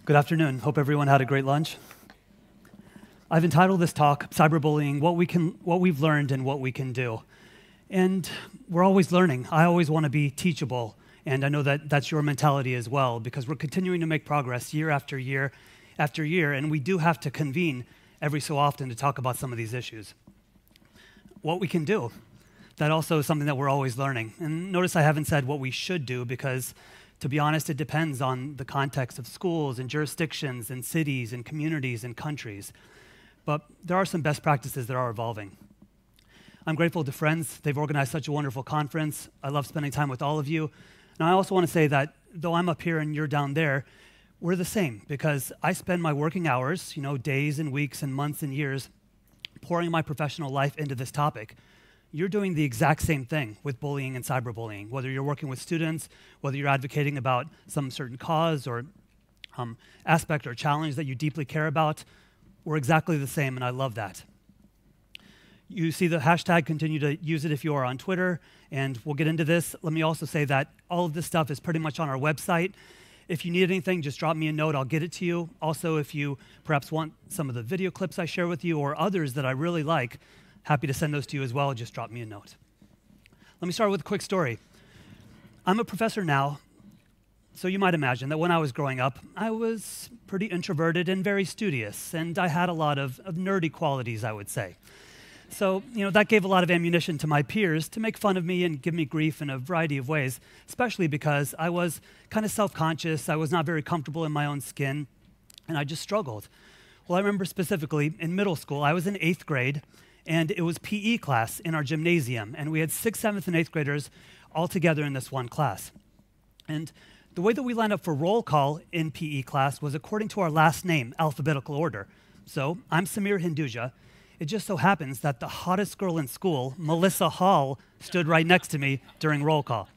Good afternoon. Hope everyone had a great lunch. I've entitled this talk, Cyberbullying, what we've learned and what we can do. And we're always learning. I always want to be teachable, and I know that that's your mentality as well, because we're continuing to make progress year after year after year, and we do have to convene every so often to talk about some of these issues. What we can do, that also is something that we're always learning. And notice I haven't said what we should do, because to be honest, it depends on the context of schools and jurisdictions and cities and communities and countries. But there are some best practices that are evolving. I'm grateful to Friends. They've organized such a wonderful conference. I love spending time with all of you. And I also want to say that though I'm up here and you're down there, we're the same, because I spend my working hours, days and weeks and months and years pouring my professional life into this topic. You're doing the exact same thing with bullying and cyberbullying, whether you're working with students, whether you're advocating about some certain cause or aspect or challenge that you deeply care about. We're exactly the same, and I love that. You see the hashtag, continue to use it if you are on Twitter, and we'll get into this. Let me also say that all of this stuff is pretty much on our website. If you need anything, just drop me a note, I'll get it to you. Also, if you perhaps want some of the video clips I share with you or others that I really like, happy to send those to you as well, just drop me a note. Let me start with a quick story. I'm a professor now, so you might imagine that when I was growing up, I was pretty introverted and very studious, and I had a lot of nerdy qualities, I would say. So, that gave a lot of ammunition to my peers to make fun of me and give me grief in a variety of ways, especially because I was kind of self-conscious, I was not very comfortable in my own skin, and I just struggled. Well, I remember specifically in middle school, I was in 8th grade, and it was PE class in our gymnasium, and we had 6th, 7th, and 8th graders all together in this one class. And the way that we lined up for roll call in PE class was according to our last name, alphabetical order. So I'm Sameer Hinduja. It just so happens that the hottest girl in school, Melissa Hall, stood right next to me during roll call.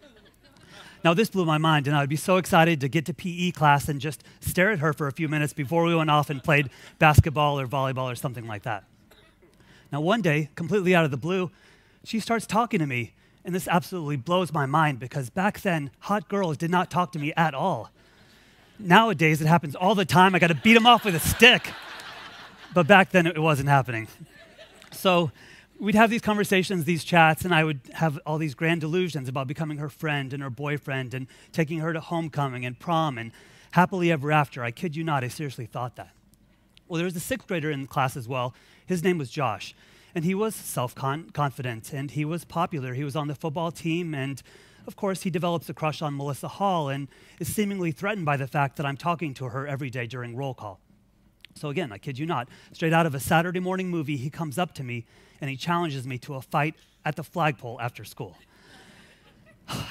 Now this blew my mind, and I would be so excited to get to PE class and just stare at her for a few minutes before we went off and played basketball or volleyball or something like that. Now one day, completely out of the blue, she starts talking to me, and this absolutely blows my mind, because back then, hot girls did not talk to me at all. Nowadays, it happens all the time. I got to beat them off with a stick. But back then, it wasn't happening. So we'd have these conversations, these chats, and I would have all these grand delusions about becoming her friend and her boyfriend and taking her to homecoming and prom and happily ever after. I kid you not, I seriously thought that. Well, there was a 6th grader in the class as well. His name was Josh, and he was self-confident, and he was popular. He was on the football team, and of course, he develops a crush on Melissa Hall and is seemingly threatened by the fact that I'm talking to her every day during roll call. So again, I kid you not, straight out of a Saturday morning movie, he comes up to me and he challenges me to a fight at the flagpole after school.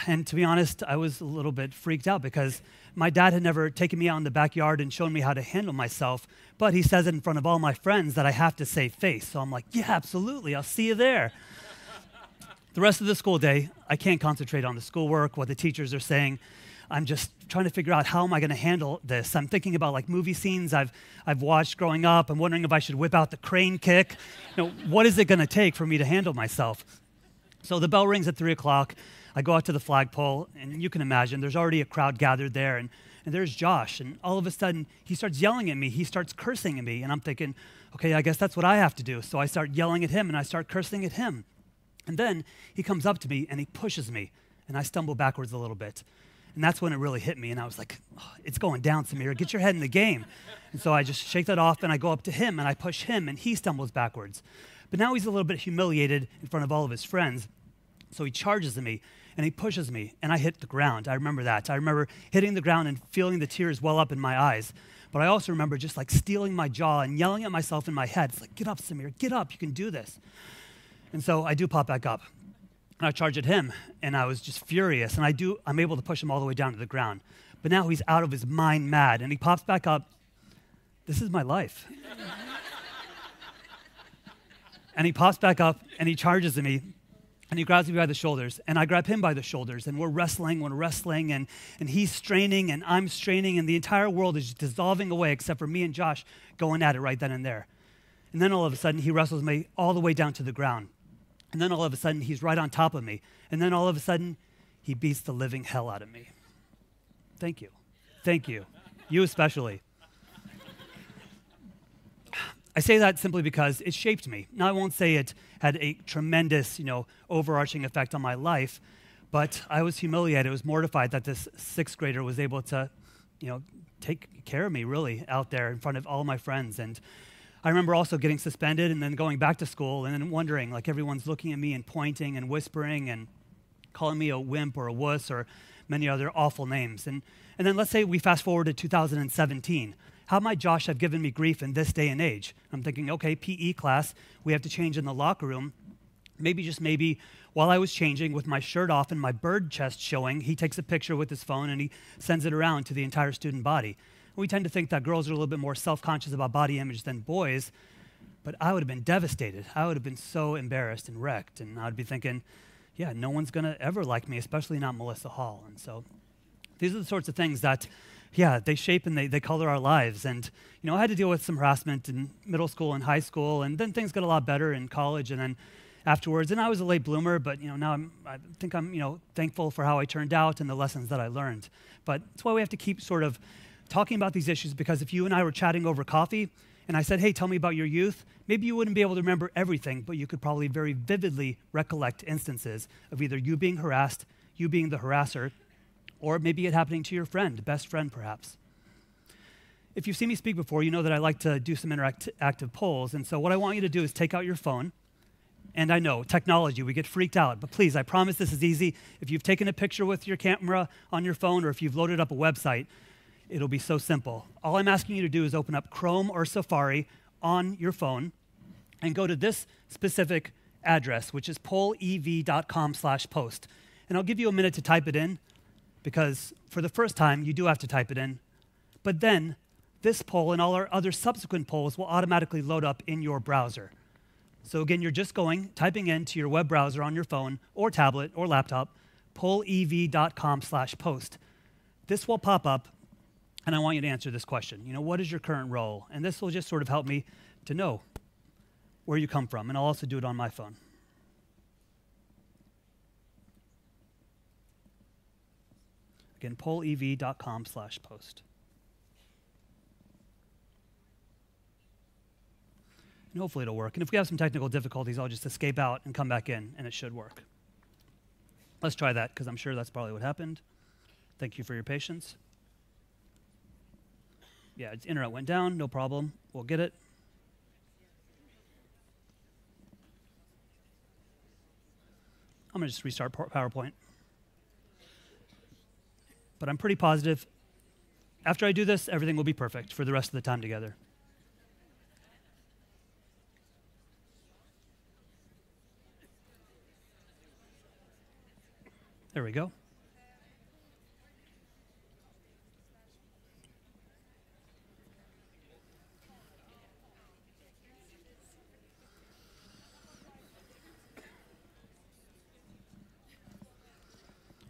And to be honest, I was a little bit freaked out, because my dad had never taken me out in the backyard and shown me how to handle myself, but he says it in front of all my friends that I have to save face. So I'm like, yeah, absolutely, I'll see you there. The rest of the school day, I can't concentrate on the schoolwork, what the teachers are saying. I'm just trying to figure out how am I going to handle this. I'm thinking about like movie scenes I've watched growing up. I'm wondering if I should whip out the crane kick. What is it going to take for me to handle myself? So the bell rings at 3 o'clock. I go out to the flagpole, and you can imagine there's already a crowd gathered there, and there's Josh, and all of a sudden he starts yelling at me. He starts cursing at me, and I'm thinking, okay, I guess that's what I have to do. So I start yelling at him, and I start cursing at him. And then he comes up to me, and he pushes me, and I stumble backwards a little bit. And that's when it really hit me, and I was like, oh, it's going down, Sameer. Get your head in the game. And so I just shake that off, and I go up to him, and I push him, and he stumbles backwards. But now he's a little bit humiliated in front of all of his friends, so he charges at me, and he pushes me, and I hit the ground. I remember that. I remember hitting the ground and feeling the tears well up in my eyes. But I also remember just like stealing my jaw and yelling at myself in my head. It's like, get up, Sameer, get up, you can do this. And so I do pop back up. And I charge at him, and I was just furious, and I'm able to push him all the way down to the ground. But now he's out of his mind mad, and he pops back up. This is my life. And he pops back up, and he charges at me, and he grabs me by the shoulders, and I grab him by the shoulders, and we're wrestling, and he's straining, and I'm straining, and the entire world is just dissolving away except for me and Josh going at it right then and there. And then all of a sudden, he wrestles me all the way down to the ground. And then all of a sudden, he's right on top of me. And then all of a sudden, he beats the living hell out of me. Thank you. Thank you. You especially. I say that simply because it shaped me. Now, I won't say it had a tremendous, overarching effect on my life, but I was humiliated. I was mortified that this sixth grader was able to, take care of me, really, out there in front of all my friends. And I remember also getting suspended and then going back to school and then wondering, like, everyone's looking at me and pointing and whispering and calling me a wimp or a wuss or many other awful names. And then let's say we fast forward to 2017. How might Josh have given me grief in this day and age? I'm thinking, okay, PE class, we have to change in the locker room. Maybe, just maybe, while I was changing with my shirt off and my bird chest showing, he takes a picture with his phone and he sends it around to the entire student body. We tend to think that girls are a little bit more self-conscious about body image than boys, but I would have been devastated. I would have been so embarrassed and wrecked, and I'd be thinking, yeah, no one's going to ever like me, especially not Melissa Hall. And so these are the sorts of things that, yeah, they shape and they color our lives. And, I had to deal with some harassment in middle school and high school, and then things got a lot better in college and then afterwards. And I was a late bloomer, but, now I think I'm thankful for how I turned out and the lessons that I learned. But that's why we have to keep sort of talking about these issues, because if you and I were chatting over coffee and I said, hey, tell me about your youth, maybe you wouldn't be able to remember everything, but you could probably very vividly recollect instances of either you being harassed, you being the harasser, or maybe it happening to your friend, best friend perhaps. If you've seen me speak before, you know that I like to do some interactive polls, and so what I want you to do is take out your phone, and I know, technology, we get freaked out, but please, I promise this is easy. If you've taken a picture with your camera on your phone, or if you've loaded up a website, it'll be so simple. All I'm asking you to do is open up Chrome or Safari on your phone and go to this specific address, which is pollev.com/post. And I'll give you a minute to type it in, because for the first time, you do have to type it in. But then this poll and all our other subsequent polls will automatically load up in your browser. So again, you're just typing into your web browser on your phone or tablet or laptop, pollev.com/post. This will pop up, and I want you to answer this question. What is your current role? And this will just sort of help me to know where you come from, and I'll also do it on my phone. Again, pollev.com/post. And hopefully it'll work. And if we have some technical difficulties, I'll just escape out and come back in, and it should work. Let's try that, because I'm sure that's probably what happened. Thank you for your patience. Yeah, its internet went down, no problem. We'll get it. I'm going to just restart PowerPoint. But I'm pretty positive after I do this, everything will be perfect for the rest of the time together. There we go.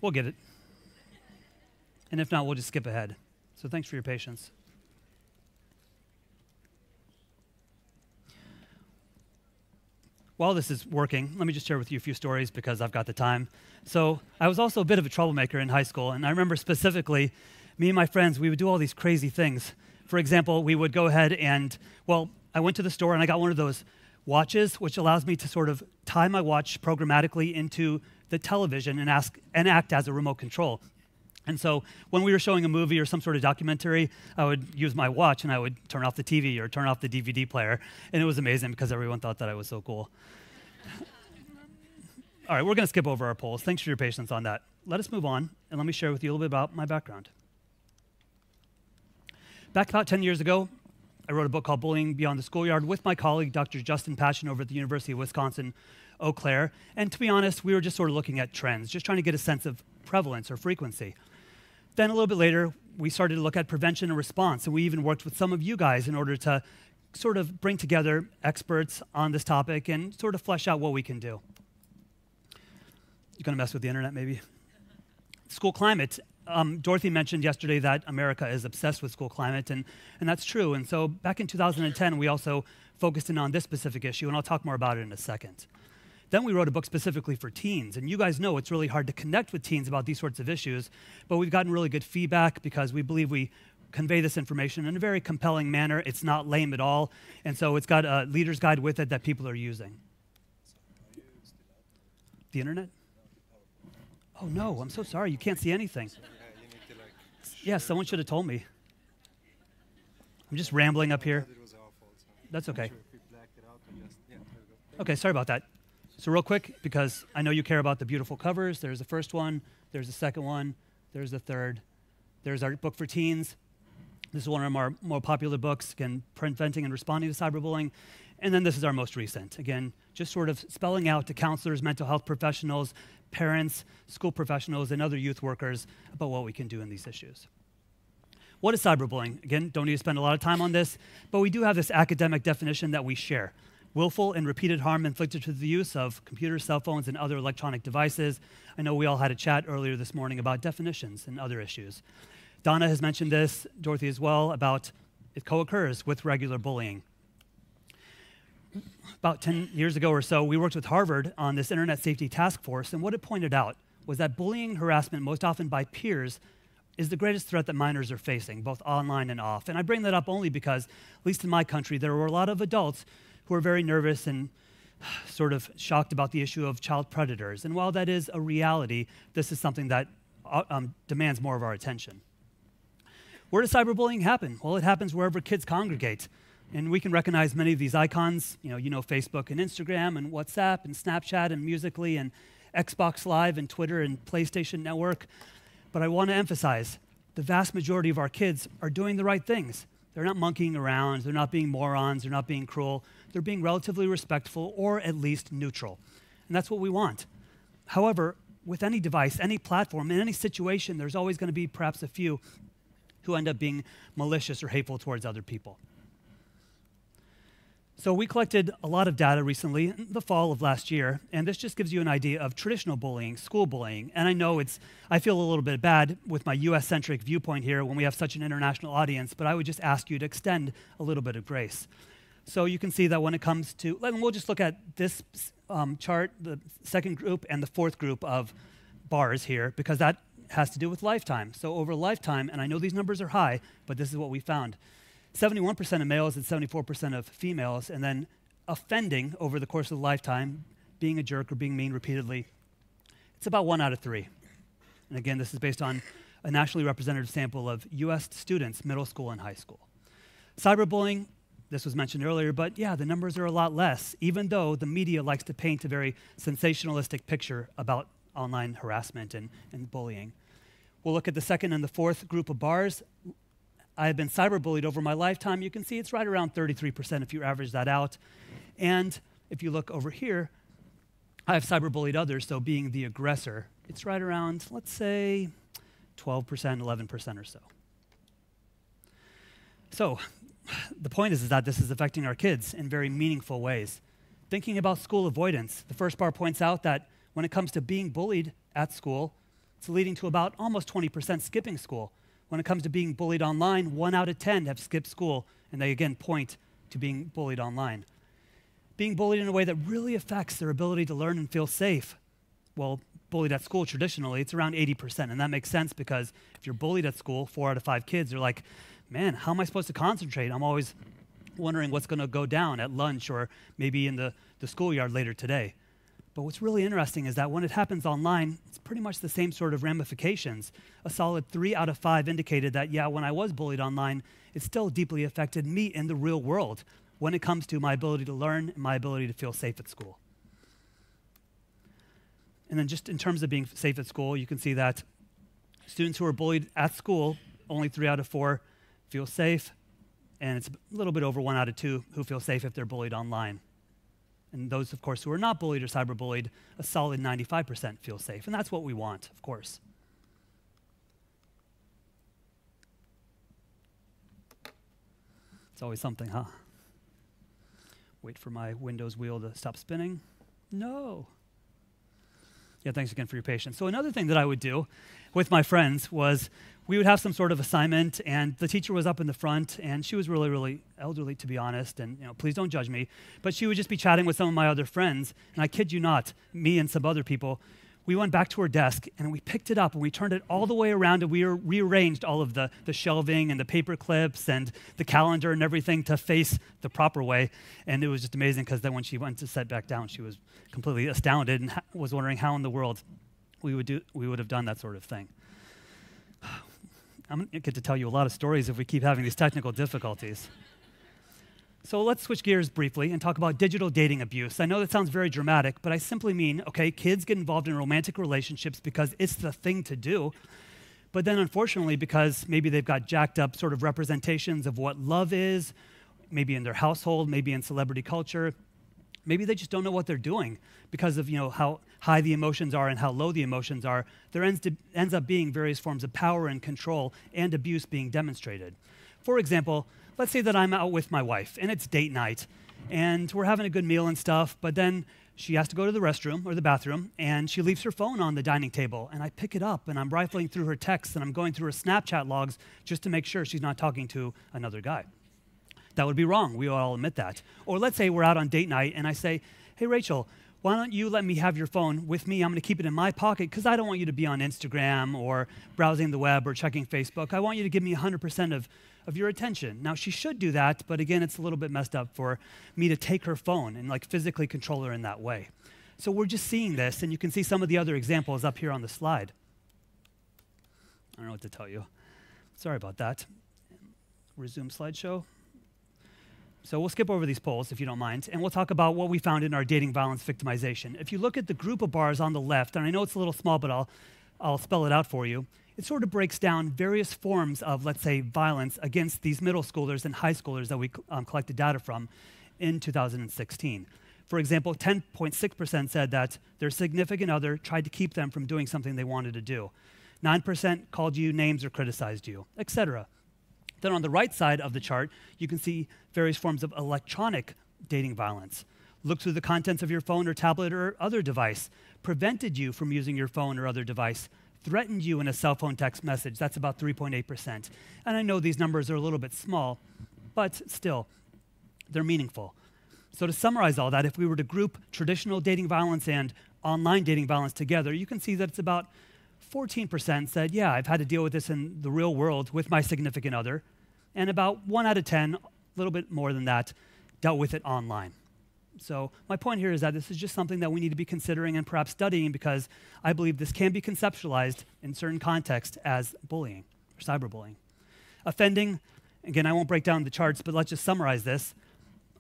We'll get it. And if not, we'll just skip ahead. So thanks for your patience. While this is working, let me just share with you a few stories because I've got the time. So I was also a bit of a troublemaker in high school, and I remember specifically, me and my friends, we would do all these crazy things. For example, we would go ahead and, I went to the store and I got one of those watches, which allows me to sort of tie my watch programmatically into the television and act as a remote control. And so when we were showing a movie or some sort of documentary, I would use my watch and I would turn off the TV or turn off the DVD player. And it was amazing because everyone thought that I was so cool. All right, we're going to skip over our polls. Thanks for your patience on that. Let us move on, and let me share with you a little bit about my background. Back about 10 years ago, I wrote a book called Bullying Beyond the Schoolyard with my colleague, Dr. Justin Passion, over at the University of Wisconsin, Eau Claire. And to be honest, we were just sort of looking at trends, just trying to get a sense of prevalence or frequency. Then a little bit later, we started to look at prevention and response, and we even worked with some of you guys in order to sort of bring together experts on this topic and sort of flesh out what we can do. You're going to mess with the internet, maybe? School climate. Dorothy mentioned yesterday that America is obsessed with school climate, and that's true. And so back in 2010, we also focused in on this specific issue, and I'll talk more about it in a second. Then we wrote a book specifically for teens, and you guys know it's really hard to connect with teens about these sorts of issues, but we've gotten really good feedback because we believe we convey this information in a very compelling manner. It's not lame at all. And so it's got a leader's guide with it that people are using. The internet? Oh no, I'm so sorry. You can't see anything. Yeah, someone should have told me. I'm just rambling up here. That's okay. Okay, sorry about that. So real quick, because I know you care about the beautiful covers, there's the first one, there's the second one, there's the third. There's our book for teens. This is one of our more popular books, again, preventing and responding to cyberbullying. And then this is our most recent. Again, just sort of spelling out to counselors, mental health professionals, parents, school professionals, and other youth workers about what we can do in these issues. What is cyberbullying? Again, don't need to spend a lot of time on this, but we do have this academic definition that we share. Willful and repeated harm inflicted through the use of computers, cell phones, and other electronic devices. I know we all had a chat earlier this morning about definitions and other issues. Donna has mentioned this, Dorothy as well, about it co-occurs with regular bullying. About 10 years ago or so, we worked with Harvard on this Internet Safety Task Force, and what it pointed out was that bullying and harassment, most often by peers, is the greatest threat that minors are facing, both online and off. And I bring that up only because, at least in my country, there were a lot of adults who are very nervous and sort of shocked about the issue of child predators. And while that is a reality, this is something that demands more of our attention. Where does cyberbullying happen? Well, it happens wherever kids congregate. And we can recognize many of these icons, you know Facebook and Instagram and WhatsApp and Snapchat and Musical.ly and Xbox Live and Twitter and PlayStation Network. But I want to emphasize, the vast majority of our kids are doing the right things. They're not monkeying around, they're not being morons, they're not being cruel. They're being relatively respectful or at least neutral. And that's what we want. However, with any device, any platform, in any situation, there's always going to be perhaps a few who end up being malicious or hateful towards other people. So we collected a lot of data recently, in the fall of last year, and this just gives you an idea of traditional bullying, school bullying. And I know I feel a little bit bad with my US-centric viewpoint here when we have such an international audience, but I would just ask you to extend a little bit of grace. So you can see that when it comes to, we'll just look at this chart, the second group and the fourth group of bars here, because that has to do with lifetime. So over lifetime, and I know these numbers are high, but this is what we found. 71% of males and 74% of females, and then offending over the course of the lifetime, being a jerk or being mean repeatedly, it's about 1 out of 3. And again, this is based on a nationally representative sample of US students, middle school and high school. Cyberbullying, this was mentioned earlier, but yeah, the numbers are a lot less, even though the media likes to paint a very sensationalistic picture about online harassment and bullying. We'll look at the second and the fourth group of bars. I have been cyberbullied over my lifetime. You can see it's right around 33% if you average that out. And if you look over here, I have cyberbullied others, so being the aggressor, it's right around, let's say, 12%, 11% or so. So the point is that this is affecting our kids in very meaningful ways. Thinking about school avoidance, the first bar points out that when it comes to being bullied at school, it's leading to about almost 20% skipping school. When it comes to being bullied online, 1 out of 10 have skipped school, and they again point to being bullied online. Being bullied in a way that really affects their ability to learn and feel safe. Well, bullied at school traditionally, it's around 80%, and that makes sense because if you're bullied at school, 4 out of 5 kids are like, man, how am I supposed to concentrate? I'm always wondering what's going to go down at lunch or maybe in the schoolyard later today. But what's really interesting is that when it happens online, it's pretty much the same sort of ramifications. A solid 3 out of 5 indicated that, yeah, when I was bullied online, it still deeply affected me in the real world when it comes to my ability to learn and my ability to feel safe at school. And then just in terms of being safe at school, you can see that students who are bullied at school, only 3 out of 4 feel safe, and it's a little bit over 1 out of 2 who feel safe if they're bullied online. And those, of course, who are not bullied or cyberbullied, a solid 95% feel safe. And that's what we want, of course. It's always something, huh? Wait for my Windows wheel to stop spinning. No. Yeah, thanks again for your patience. So another thing that I would do with my friends was we would have some sort of assignment, and the teacher was up in the front, and she was really, really elderly, to be honest, and please don't judge me, but she would just be chatting with some of my other friends, and I kid you not, me and some other people we went back to her desk and we picked it up and we turned it all the way around and we rearranged all of the shelving and the paper clips and the calendar and everything to face the proper way. And it was just amazing because then when she went to set back down, she was completely astounded and was wondering how in the world we would have done that sort of thing. I'm going to get to tell you a lot of stories if we keep having these technical difficulties. So let's switch gears briefly and talk about digital dating abuse. I know that sounds very dramatic, but I simply mean, okay, kids get involved in romantic relationships because it's the thing to do. But then unfortunately, because maybe they've got jacked up sort of representations of what love is, maybe in their household, maybe in celebrity culture, maybe they just don't know what they're doing because of how high the emotions are and how low the emotions are. There ends up being various forms of power and control and abuse being demonstrated. For example, let's say that I'm out with my wife and it's date night and we're having a good meal and stuff, but then she has to go to the restroom or the bathroom and she leaves her phone on the dining table and I pick it up and I'm rifling through her texts and I'm going through her Snapchat logs just to make sure she's not talking to another guy. That would be wrong. We all admit that. Or let's say we're out on date night and I say, hey, Rachel, why don't you let me have your phone with me? I'm going to keep it in my pocket because I don't want you to be on Instagram or browsing the web or checking Facebook. I want you to give me 100% of your attention. Now, she should do that, but again, it's a little bit messed up for me to take her phone and physically control her in that way. So we're just seeing this, and you can see some of the other examples up here on the slide. I don't know what to tell you. Sorry about that. Resume slideshow. So we'll skip over these polls, if you don't mind, and we'll talk about what we found in our dating violence victimization. If you look at the group of bars on the left, and I know it's a little small, but I'll spell it out for you, it sort of breaks down various forms of, let's say, violence against these middle schoolers and high schoolers that we collected data from in 2016. For example, 10.6% said that their significant other tried to keep them from doing something they wanted to do. 9% called you names or criticized you, etc. Then on the right side of the chart, you can see various forms of electronic dating violence. Look through the contents of your phone or tablet or other device, prevented you from using your phone or other device, threatened you in a cell phone text message. That's about 3.8%. And I know these numbers are a little bit small, but still, they're meaningful. So to summarize all that, if we were to group traditional dating violence and online dating violence together, you can see that it's about 14% said, yeah, I've had to deal with this in the real world with my significant other. And about 1 out of 10, a little bit more than that, dealt with it online. So my point here is that this is just something that we need to be considering and perhaps studying because I believe this can be conceptualized in certain contexts as bullying or cyberbullying. Offending, again, I won't break down the charts, but let's just summarize this.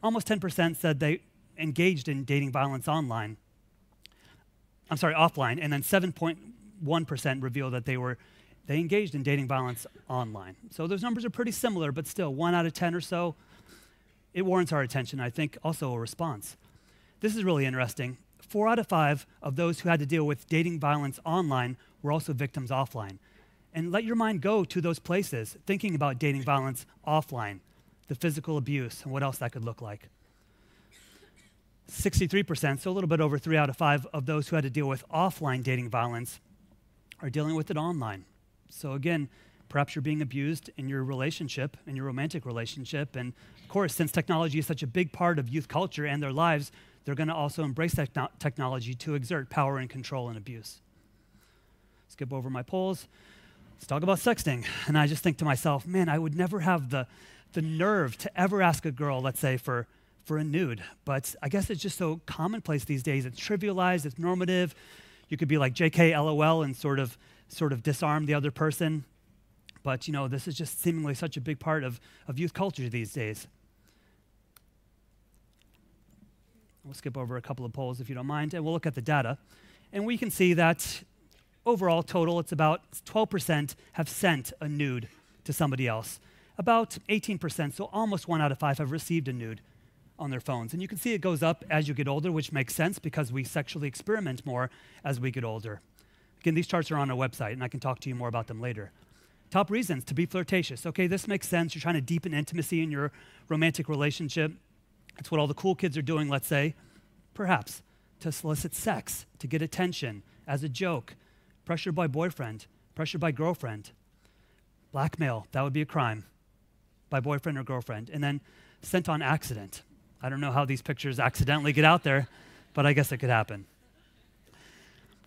Almost 10% said they engaged in dating violence offline, and then 7.1% revealed that they engaged in dating violence online. So those numbers are pretty similar, but still 1 out of 10 or so, it warrants our attention, I think, also a response. This is really interesting. 4 out of 5 of those who had to deal with dating violence online were also victims offline. And let your mind go to those places, thinking about dating violence offline, the physical abuse, and what else that could look like. 63%, so a little bit over 3 out of 5 of those who had to deal with offline dating violence are dealing with it online. So again, perhaps you're being abused in your relationship, in your romantic relationship. And of course, since technology is such a big part of youth culture and their lives, they're going to also embrace technology to exert power and control and abuse. Skip over my polls. Let's talk about sexting. And I just think to myself, man, I would never have the nerve to ever ask a girl, let's say, for a nude. But I guess it's just so commonplace these days. It's trivialized, it's normative. You could be like JK, LOL, and sort of disarm the other person. But, this is just seemingly such a big part of youth culture these days. We'll skip over a couple of polls if you don't mind, and we'll look at the data. And we can see that overall total, it's about 12% have sent a nude to somebody else. About 18%, so almost 1 out of 5 have received a nude on their phones. And you can see it goes up as you get older, which makes sense because we sexually experiment more as we get older. Again, these charts are on our website, and I can talk to you more about them later. Top reasons to be flirtatious. Okay, this makes sense. You're trying to deepen intimacy in your romantic relationship. It's what all the cool kids are doing, let's say. Perhaps to solicit sex, to get attention, as a joke. Pressure by boyfriend, pressure by girlfriend. Blackmail, that would be a crime, by boyfriend or girlfriend. And then sent on accident. I don't know how these pictures accidentally get out there, but I guess it could happen.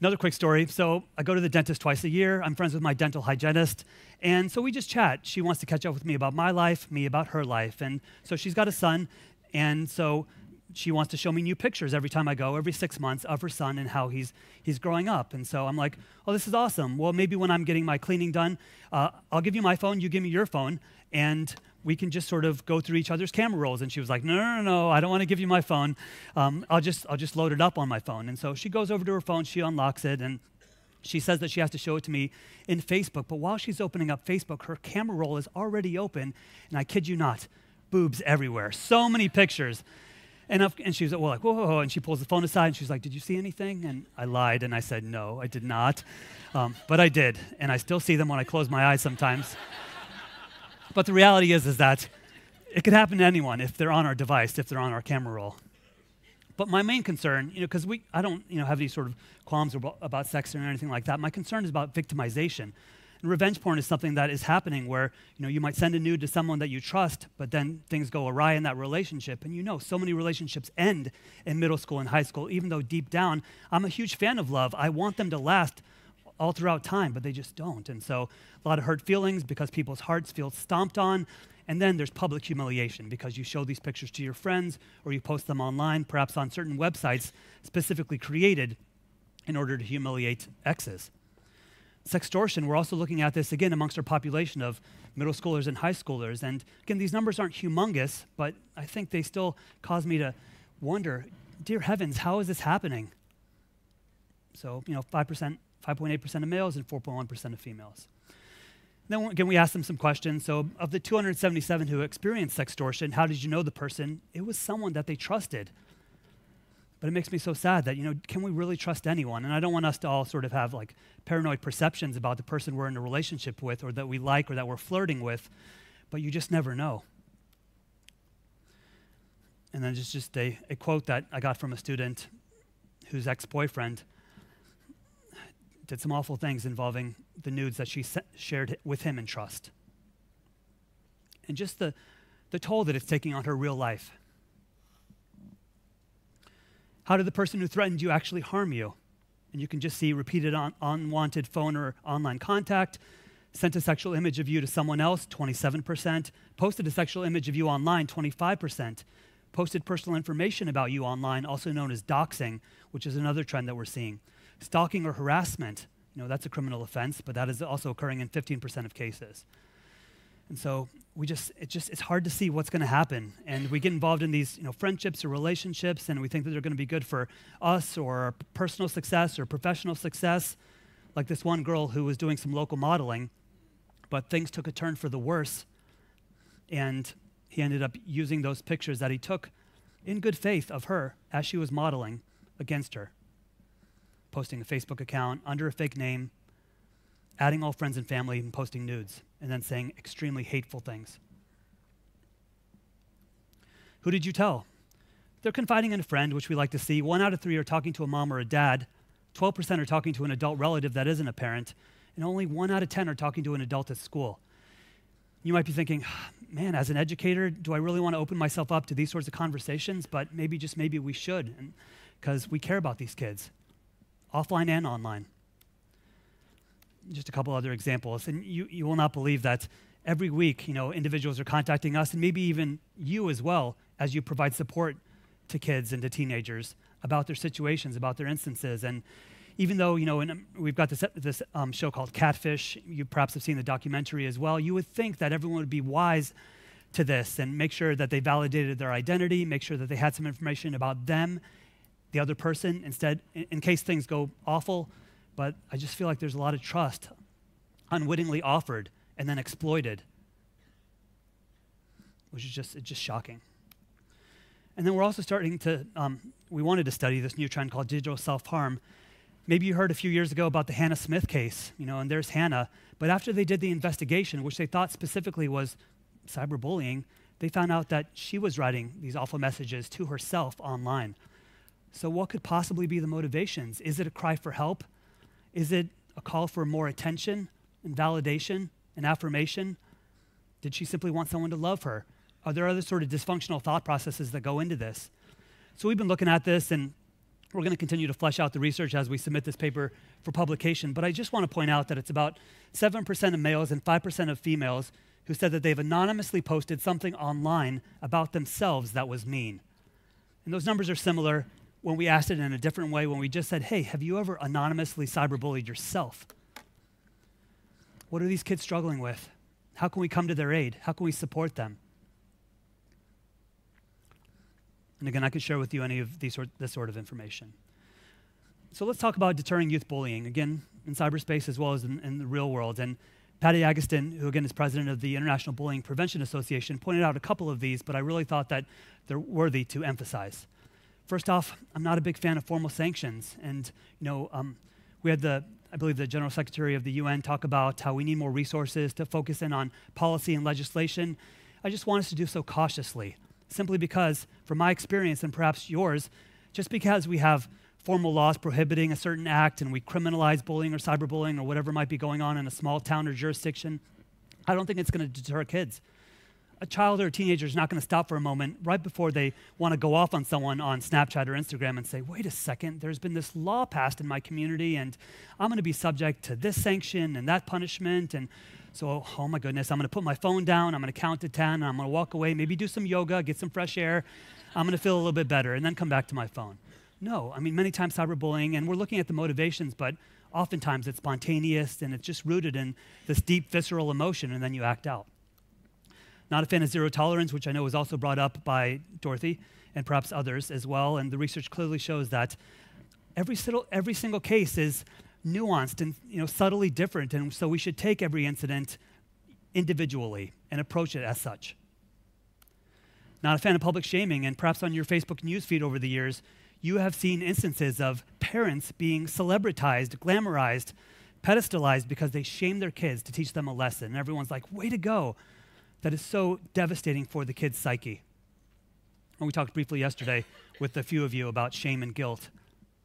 Another quick story. So I go to the dentist twice a year. I'm friends with my dental hygienist. And so we just chat. She wants to catch up with me about my life, me about her life. And so she's got a son. And so she wants to show me new pictures every time I go, every 6 months, of her son and how he's growing up. And so I'm like, oh, this is awesome. Well, maybe when I'm getting my cleaning done, I'll give you my phone, you give me your phone, and we can just sort of go through each other's camera rolls. And she was like, no, I don't want to give you my phone. I'll just load it up on my phone. And so she goes over to her phone, she unlocks it, and she says that she has to show it to me in Facebook. But while she's opening up Facebook, her camera roll is already open, and I kid you not, boobs everywhere. So many pictures. And she was like, whoa, and she pulls the phone aside, and she's like, did you see anything? And I lied, and I said, no, I did not. But I did, and I still see them when I close my eyes sometimes. But the reality is that it could happen to anyone if they're on our device, if they're on our camera roll. But my main concern, because I don't have any sort of qualms about sexting or anything like that. My concern is about victimization. And revenge porn is something that is happening where you might send a nude to someone that you trust, but then things go awry in that relationship. And so many relationships end in middle school and high school, even though deep down, I'm a huge fan of love. I want them to last all throughout time, but they just don't. And so a lot of hurt feelings because people's hearts feel stomped on. And then there's public humiliation because you show these pictures to your friends or you post them online, perhaps on certain websites specifically created in order to humiliate exes. Sextortion, we're also looking at this again amongst our population of middle schoolers and high schoolers. And again, these numbers aren't humongous, but I think they still cause me to wonder, dear heavens, how is this happening? So, 5.8% of males and 4.1% of females. Then again, we asked them some questions. So of the 277 who experienced sextortion, how did you know the person? It was someone that they trusted. But it makes me so sad that, can we really trust anyone? And I don't want us to all sort of have like paranoid perceptions about the person we're in a relationship with or that we like or that we're flirting with, but you just never know. And then just a quote that I got from a student whose ex-boyfriend did some awful things involving the nudes that she shared with him in trust. And just the toll that it's taking on her real life. How did the person who threatened you actually harm you? And you can just see repeated unwanted phone or online contact, sent a sexual image of you to someone else, 27%, posted a sexual image of you online, 25%, posted personal information about you online, also known as doxing, which is another trend that we're seeing. Stalking or harassment, that's a criminal offense, but that is also occurring in 15% of cases. And so it's hard to see what's going to happen. And we get involved in these friendships or relationships, and we think that they're going to be good for us or our personal success or professional success. Like this one girl who was doing some local modeling, but things took a turn for the worse. And he ended up using those pictures that he took in good faith of her as she was modeling against her. Posting a Facebook account under a fake name, adding all friends and family and posting nudes, and then saying extremely hateful things. Who did you tell? They're confiding in a friend, which we like to see. 1 out of 3 are talking to a mom or a dad. 12% are talking to an adult relative that isn't a parent. And only 1 out of 10 are talking to an adult at school. You might be thinking, man, as an educator, do I really want to open myself up to these sorts of conversations? But maybe, just maybe we should, because we care about these kids, offline and online. Just a couple other examples. And you will not believe that every week, individuals are contacting us, and maybe even you as well, as you provide support to kids and to teenagers about their situations, about their instances. And even though, we've got this show called Catfish, you perhaps have seen the documentary as well, you would think that everyone would be wise to this and make sure that they validated their identity, make sure that they had some information about them, the other person, instead, in case things go awful. But I just feel like there's a lot of trust unwittingly offered and then exploited, which is just shocking. And then we're also starting to, we wanted to study this new trend called digital self-harm. Maybe you heard a few years ago about the Hannah Smith case, and there's Hannah. But after they did the investigation, which they thought specifically was cyberbullying, they found out that she was writing these awful messages to herself online. So what could possibly be the motivations? Is it a cry for help? Is it a call for more attention and validation and affirmation? Did she simply want someone to love her? Are there other sort of dysfunctional thought processes that go into this? So we've been looking at this, and We're going to continue to flesh out the research as we submit this paper for publication, but I just want to point out that it's about 7% of males and 5% of females who said that they've anonymously posted something online about themselves that was mean. And those numbers are similar when we asked it in a different way, when we just said, hey, have you ever anonymously cyberbullied yourself? What are these kids struggling with? How can we come to their aid? How can we support them? And again, I could share with you any of this sort of information. So let's talk about deterring youth bullying, again, in cyberspace as well as in the real world. And Patty Agustin, who again is president of the International Bullying Prevention Association, pointed out a couple of these, but I really thought that they're worthy to emphasize. First off, I'm not a big fan of formal sanctions. And we had I believe the General Secretary of the UN talk about how we need more resources to focus in on policy and legislation. I just want us to do so cautiously, simply because, from my experience and perhaps yours, just because we have formal laws prohibiting a certain act and we criminalize bullying or cyberbullying or whatever might be going on in a small town or jurisdiction, I don't think it's going to deter kids. A child or a teenager is not going to stop for a moment right before they want to go off on someone on Snapchat or Instagram and say, wait a second, there's been this law passed in my community and I'm going to be subject to this sanction and that punishment. And so, oh my goodness, I'm going to put my phone down, I'm going to count to 10, and I'm going to walk away, maybe do some yoga, get some fresh air. I'm going to feel a little bit better and then come back to my phone. No, I mean, many times cyberbullying, and we're looking at the motivations, but oftentimes it's spontaneous and it's just rooted in this deep visceral emotion, and then you act out. Not a fan of zero tolerance, which I know was also brought up by Dorothy and perhaps others as well. And the research clearly shows that every single case is nuanced and subtly different. And so we should take every incident individually and approach it as such. Not a fan of public shaming, and perhaps on your Facebook newsfeed over the years, you have seen instances of parents being celebritized, glamorized, pedestalized because they shame their kids to teach them a lesson. And everyone's like, way to go. That is so devastating for the kid's psyche. And we talked briefly yesterday with a few of you about shame and guilt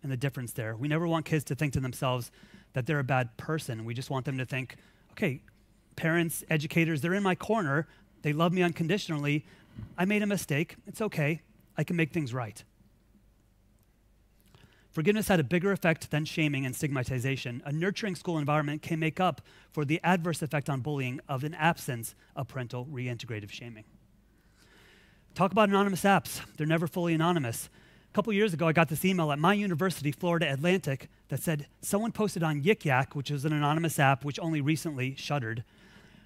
and the difference there. We never want kids to think to themselves that they're a bad person. We just want them to think, okay, parents, educators, they're in my corner. They love me unconditionally. I made a mistake. It's okay. I can make things right. Forgiveness had a bigger effect than shaming and stigmatization. A nurturing school environment can make up for the adverse effect on bullying of an absence of parental reintegrative shaming. Talk about anonymous apps. They're never fully anonymous. A couple years ago, I got this email at my university, Florida Atlantic, that said someone posted on Yik Yak, which is an anonymous app which only recently shuttered.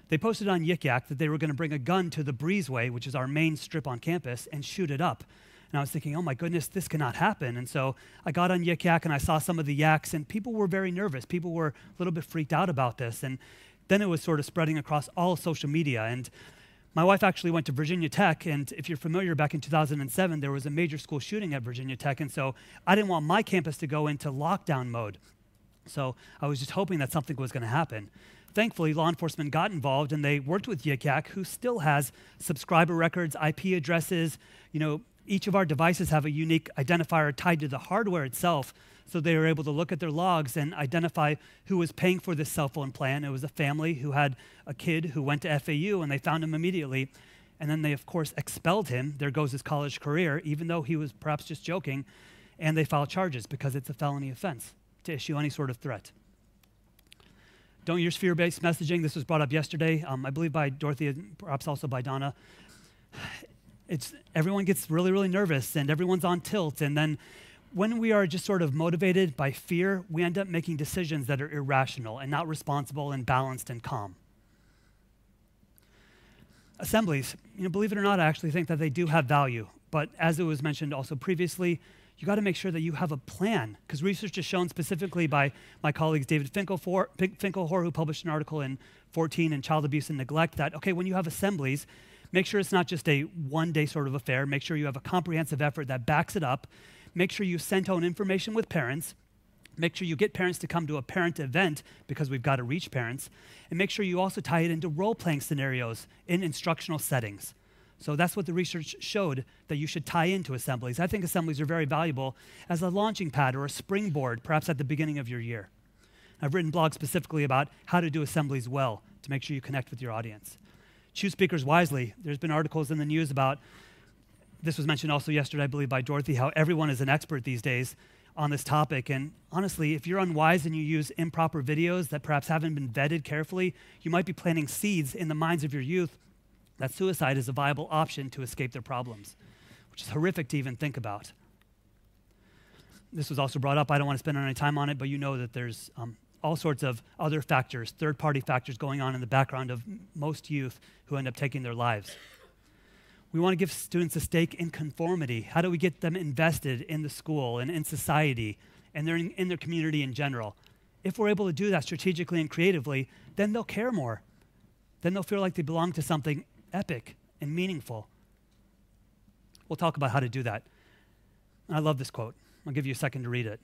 They posted on Yik Yak that they were going to bring a gun to the Breezeway, which is our main strip on campus, and shoot it up. And I was thinking, oh my goodness, this cannot happen. And so I got on Yik Yak and I saw some of the yaks, and people were very nervous. People were a little bit freaked out about this. And then it was sort of spreading across all social media. And my wife actually went to Virginia Tech, and if you're familiar, back in 2007, there was a major school shooting at Virginia Tech. And so I didn't want my campus to go into lockdown mode. So I was just hoping that something was going to happen. Thankfully, law enforcement got involved, and they worked with Yik Yak, who still has subscriber records, IP addresses. Each of our devices have a unique identifier tied to the hardware itself, so they were able to look at their logs and identify who was paying for this cell phone plan. It was a family who had a kid who went to FAU, and they found him immediately. And then they, of course, expelled him. There goes his college career, even though he was perhaps just joking. And they filed charges because it's a felony offense to issue any sort of threat. Don't use fear-based messaging. This was brought up yesterday, I believe by Dorothy and perhaps also by Donna. Everyone gets really, really nervous, and everyone's on tilt. And then when we are just sort of motivated by fear, we end up making decisions that are irrational and not responsible and balanced and calm. Assemblies, believe it or not, I actually think that they do have value. But as it was mentioned also previously, you got to make sure that you have a plan, because research is shown specifically by my colleagues David Finkelhor, who published an article in 14 in Child Abuse and Neglect, that, okay, when you have assemblies, make sure it's not just a one-day sort of affair. Make sure you have a comprehensive effort that backs it up. Make sure you send home information with parents. Make sure you get parents to come to a parent event, because we've got to reach parents. And make sure you also tie it into role-playing scenarios in instructional settings. So that's what the research showed, that you should tie into assemblies. I think assemblies are very valuable as a launching pad or a springboard, perhaps at the beginning of your year. I've written blogs specifically about how to do assemblies well to make sure you connect with your audience. Choose speakers wisely. There's been articles in the news about, this was mentioned also yesterday, I believe, by Dorothy, how everyone is an expert these days. on this topic. And honestly, if you're unwise and you use improper videos that perhaps haven't been vetted carefully, you might be planting seeds in the minds of your youth that suicide is a viable option to escape their problems, which is horrific to even think about. This was also brought up. I don't want to spend any time on it, but you know that there's all sorts of other factors, third-party factors going on in the background of most youth who end up taking their lives. We want to give students a stake in conformity. How do we get them invested in the school and in society and in their community in general? If we're able to do that strategically and creatively, then they'll care more. Then they'll feel like they belong to something epic and meaningful. We'll talk about how to do that. I love this quote. I'll give you a second to read it.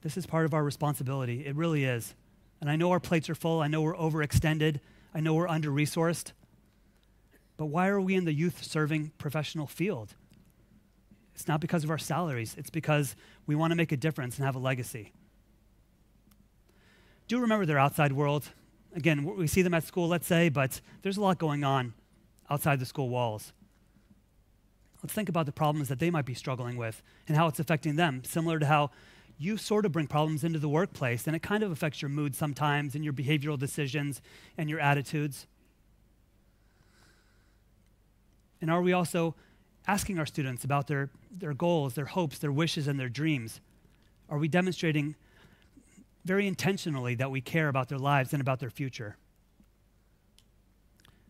This is part of our responsibility. It really is. And I know our plates are full. I know we're overextended. I know we're under-resourced. But why are we in the youth-serving professional field? It's not because of our salaries. It's because we want to make a difference and have a legacy. Do remember their outside world. Again, we see them at school, let's say, but there's a lot going on outside the school walls. Let's think about the problems that they might be struggling with and how it's affecting them, similar to how you sort of bring problems into the workplace, and it kind of affects your mood sometimes and your behavioral decisions and your attitudes. And are we also asking our students about their goals, their hopes, their wishes, and their dreams? Are we demonstrating very intentionally that we care about their lives and about their future?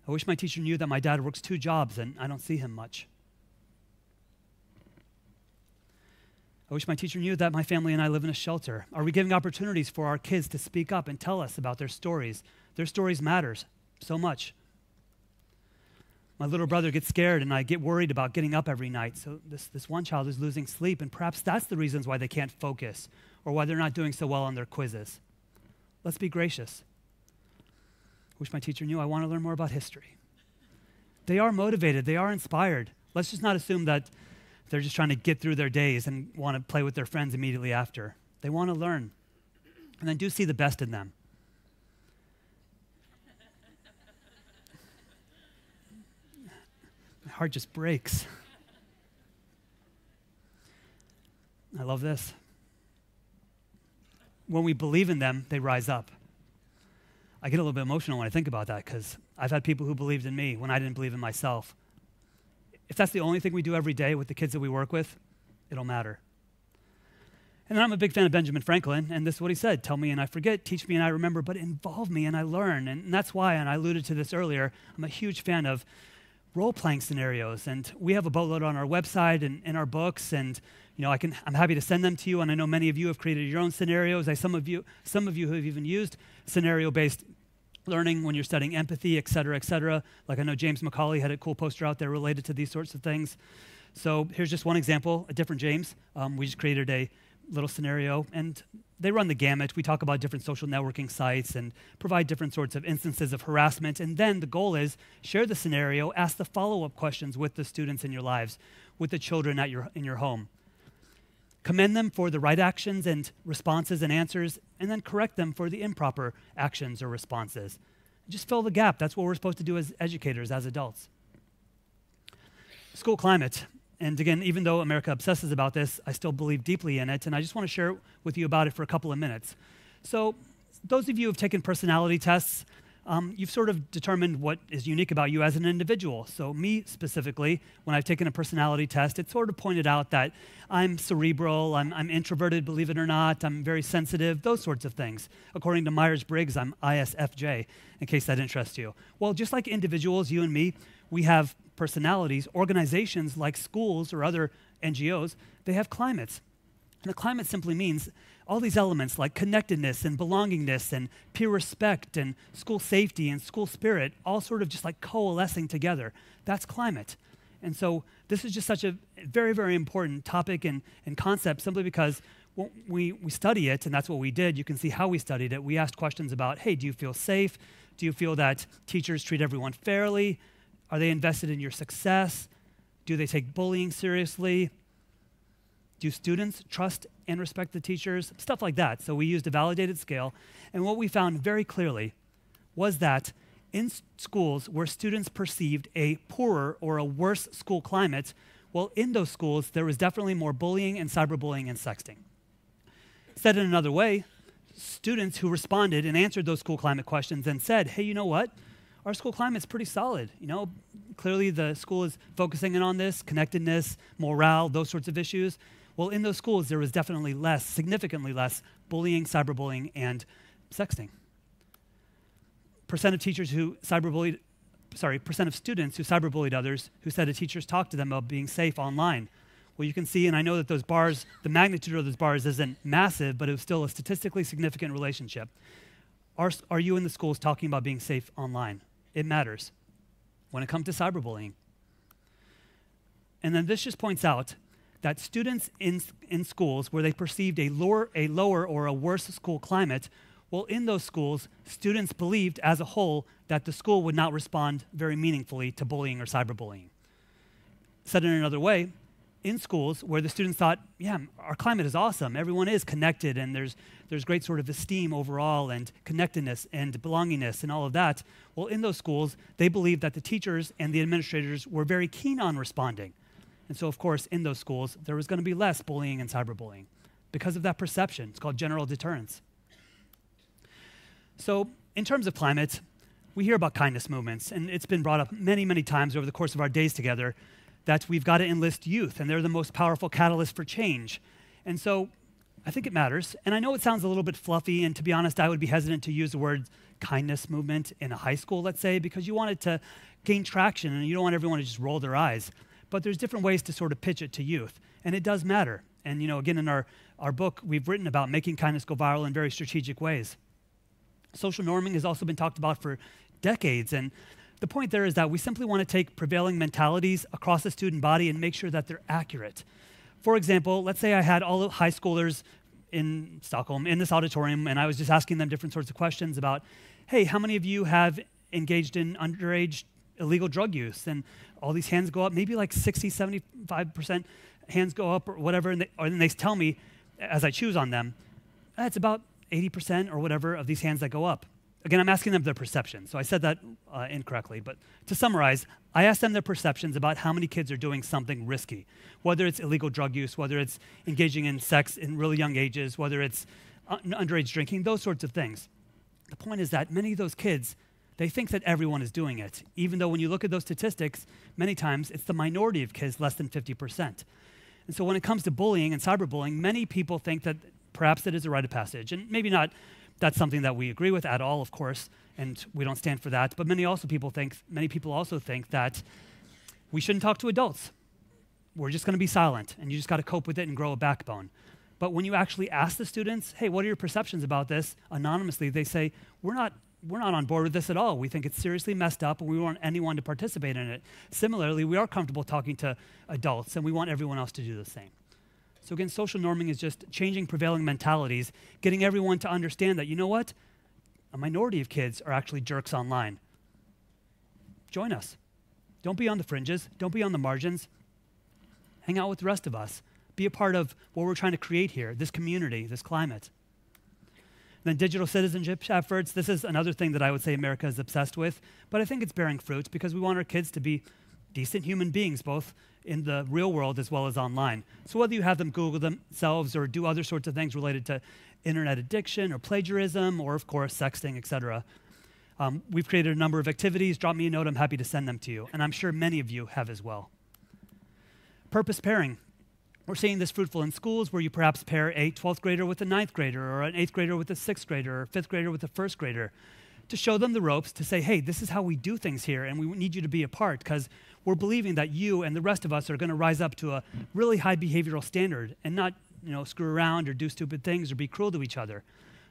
I wish my teacher knew that my dad works 2 jobs and I don't see him much. I wish my teacher knew that my family and I live in a shelter. Are we giving opportunities for our kids to speak up and tell us about their stories? Their stories matters so much. My little brother gets scared and I get worried about getting up every night. So this one child is losing sleep, and perhaps that's the reasons why they can't focus or why they're not doing so well on their quizzes. Let's be gracious. I wish my teacher knew I want to learn more about history. They are motivated. They are inspired. Let's just not assume that they're just trying to get through their days and want to play with their friends immediately after. They want to learn. And then do see the best in them. My heart just breaks. I love this. When we believe in them, they rise up. I get a little bit emotional when I think about that because I've had people who believed in me when I didn't believe in myself. If that's the only thing we do every day with the kids that we work with, it'll matter. And then I'm a big fan of Benjamin Franklin, and this is what he said: tell me and I forget, teach me and I remember, but involve me and I learn. And that's why, and I alluded to this earlier, I'm a huge fan of role-playing scenarios. And we have a boatload on our website and in our books, and I'm happy to send them to you, and I know many of you have created your own scenarios. Some of you who have even used scenario-based learning when you're studying empathy, et cetera, et cetera. Like I know James McCauley had a cool poster out there related to these sorts of things. So here's just one example, a different James. We just created a little scenario, and they run the gamut. We talk about different social networking sites and provide different sorts of instances of harassment. And then the goal is share the scenario, ask the follow-up questions with the students in your lives, with the children in your home. Commend them for the right actions and responses and answers, and then correct them for the improper actions or responses. Just fill the gap. That's what we're supposed to do as educators, as adults. School climate. And again, even though America obsesses about this, I still believe deeply in it, and I just want to share with you about it for a couple of minutes. So those of you who have taken personality tests, you've sort of determined what is unique about you as an individual. So me specifically, when I've taken a personality test, it sort of pointed out that I'm cerebral, I'm introverted, believe it or not, I'm very sensitive, those sorts of things. According to Myers-Briggs, I'm ISFJ, in case that interests you. Well, just like individuals, you and me, we have personalities. Organizations like schools or other NGOs, they have climates. And the climate simply means all these elements like connectedness and belongingness and peer respect and school safety and school spirit, all sort of just like coalescing together. That's climate. And so this is just such a very, very important topic and concept, simply because when we study it, and that's what we did. You can see how we studied it. We asked questions about, hey, do you feel safe? Do you feel that teachers treat everyone fairly? Are they invested in your success? Do they take bullying seriously? Do students trust and respect the teachers? Stuff like that. So we used a validated scale. And what we found very clearly was that In schools where students perceived a poorer or a worse school climate, well, in those schools, there was definitely more bullying and cyberbullying and sexting. Said in another way, students who responded and answered those school climate questions and said, hey, you know what? Our school climate's pretty solid. You know, clearly the school is focusing in on this, connectedness, morale, those sorts of issues. Well, in those schools, there was definitely less, significantly less bullying, cyberbullying, and sexting. Percent of students who cyberbullied others who said that teachers talked to them about being safe online. Well, you can see, and I know that those bars, the magnitude of those bars isn't massive, but it was still a statistically significant relationship. Are you in the schools talking about being safe online? It matters when it comes to cyberbullying. And then this just points out that students in schools where they perceived a lower or a worse school climate, well, in those schools, students believed as a whole that the school would not respond very meaningfully to bullying or cyberbullying. Said in another way, in schools where the students thought, yeah, our climate is awesome, everyone is connected, and there's great sort of esteem overall and connectedness and belongingness and all of that, well, in those schools, they believed that the teachers and the administrators were very keen on responding. And so, of course, in those schools, there was going to be less bullying and cyberbullying because of that perception. It's called general deterrence. So in terms of climate, we hear about kindness movements, and it's been brought up many, many times over the course of our days together that we've got to enlist youth, and they're the most powerful catalyst for change. And so I think it matters. And I know it sounds a little bit fluffy, and to be honest, I would be hesitant to use the word kindness movement in a high school, let's say, because you want it to gain traction, and you don't want everyone to just roll their eyes. But there's different ways to sort of pitch it to youth, and it does matter. And again, in our book, we've written about making kindness go viral in very strategic ways. Social norming has also been talked about for decades, and the point there is that we simply want to take prevailing mentalities across the student body and make sure that they're accurate. For example, let's say I had all the high schoolers in Stockholm in this auditorium, and I was just asking them different sorts of questions about, hey, how many of you have engaged in underage illegal drug use? And all these hands go up, maybe like 60, 75% hands go up or whatever, and they tell me, as I choose on them, it's about 80% or whatever of these hands that go up. Again, I'm asking them their perception, so I said that incorrectly, but to summarize, I asked them their perceptions about how many kids are doing something risky, whether it's illegal drug use, whether it's engaging in sex in really young ages, whether it's underage drinking, those sorts of things. The point is that many of those kids, they think that everyone is doing it, even though when you look at those statistics, many times it's the minority of kids, less than 50%. And so when it comes to bullying and cyberbullying, many people think that perhaps it is a rite of passage, and maybe not. That's something that we agree with at all, of course, and we don't stand for that. But many people also think that we shouldn't talk to adults. We're just going to be silent, and you just got to cope with it and grow a backbone. But when you actually ask the students, hey, what are your perceptions about this? Anonymously, they say, we're not on board with this at all. We think it's seriously messed up, and we want anyone to participate in it. Similarly, we are comfortable talking to adults, and we want everyone else to do the same. So again, social norming is just changing prevailing mentalities, getting everyone to understand that, you know what? A minority of kids are actually jerks online. Join us. Don't be on the fringes. Don't be on the margins. Hang out with the rest of us. Be a part of what we're trying to create here, this community, this climate. And then digital citizenship efforts. This is another thing that I would say America is obsessed with, but I think it's bearing fruit because we want our kids to be decent human beings, both in the real world as well as online. So whether you have them Google themselves or do other sorts of things related to internet addiction or plagiarism or, of course, sexting, etc., we've created a number of activities. Drop me a note. I'm happy to send them to you. And I'm sure many of you have as well. Purpose pairing. We're seeing this fruitful in schools where you perhaps pair a 12th grader with a 9th grader or an 8th grader with a 6th grader or 5th grader with a 1st grader to show them the ropes, to say, hey, this is how we do things here, and we need you to be a part because we're believing that you and the rest of us are going to rise up to a really high behavioral standard and not screw around or do stupid things or be cruel to each other.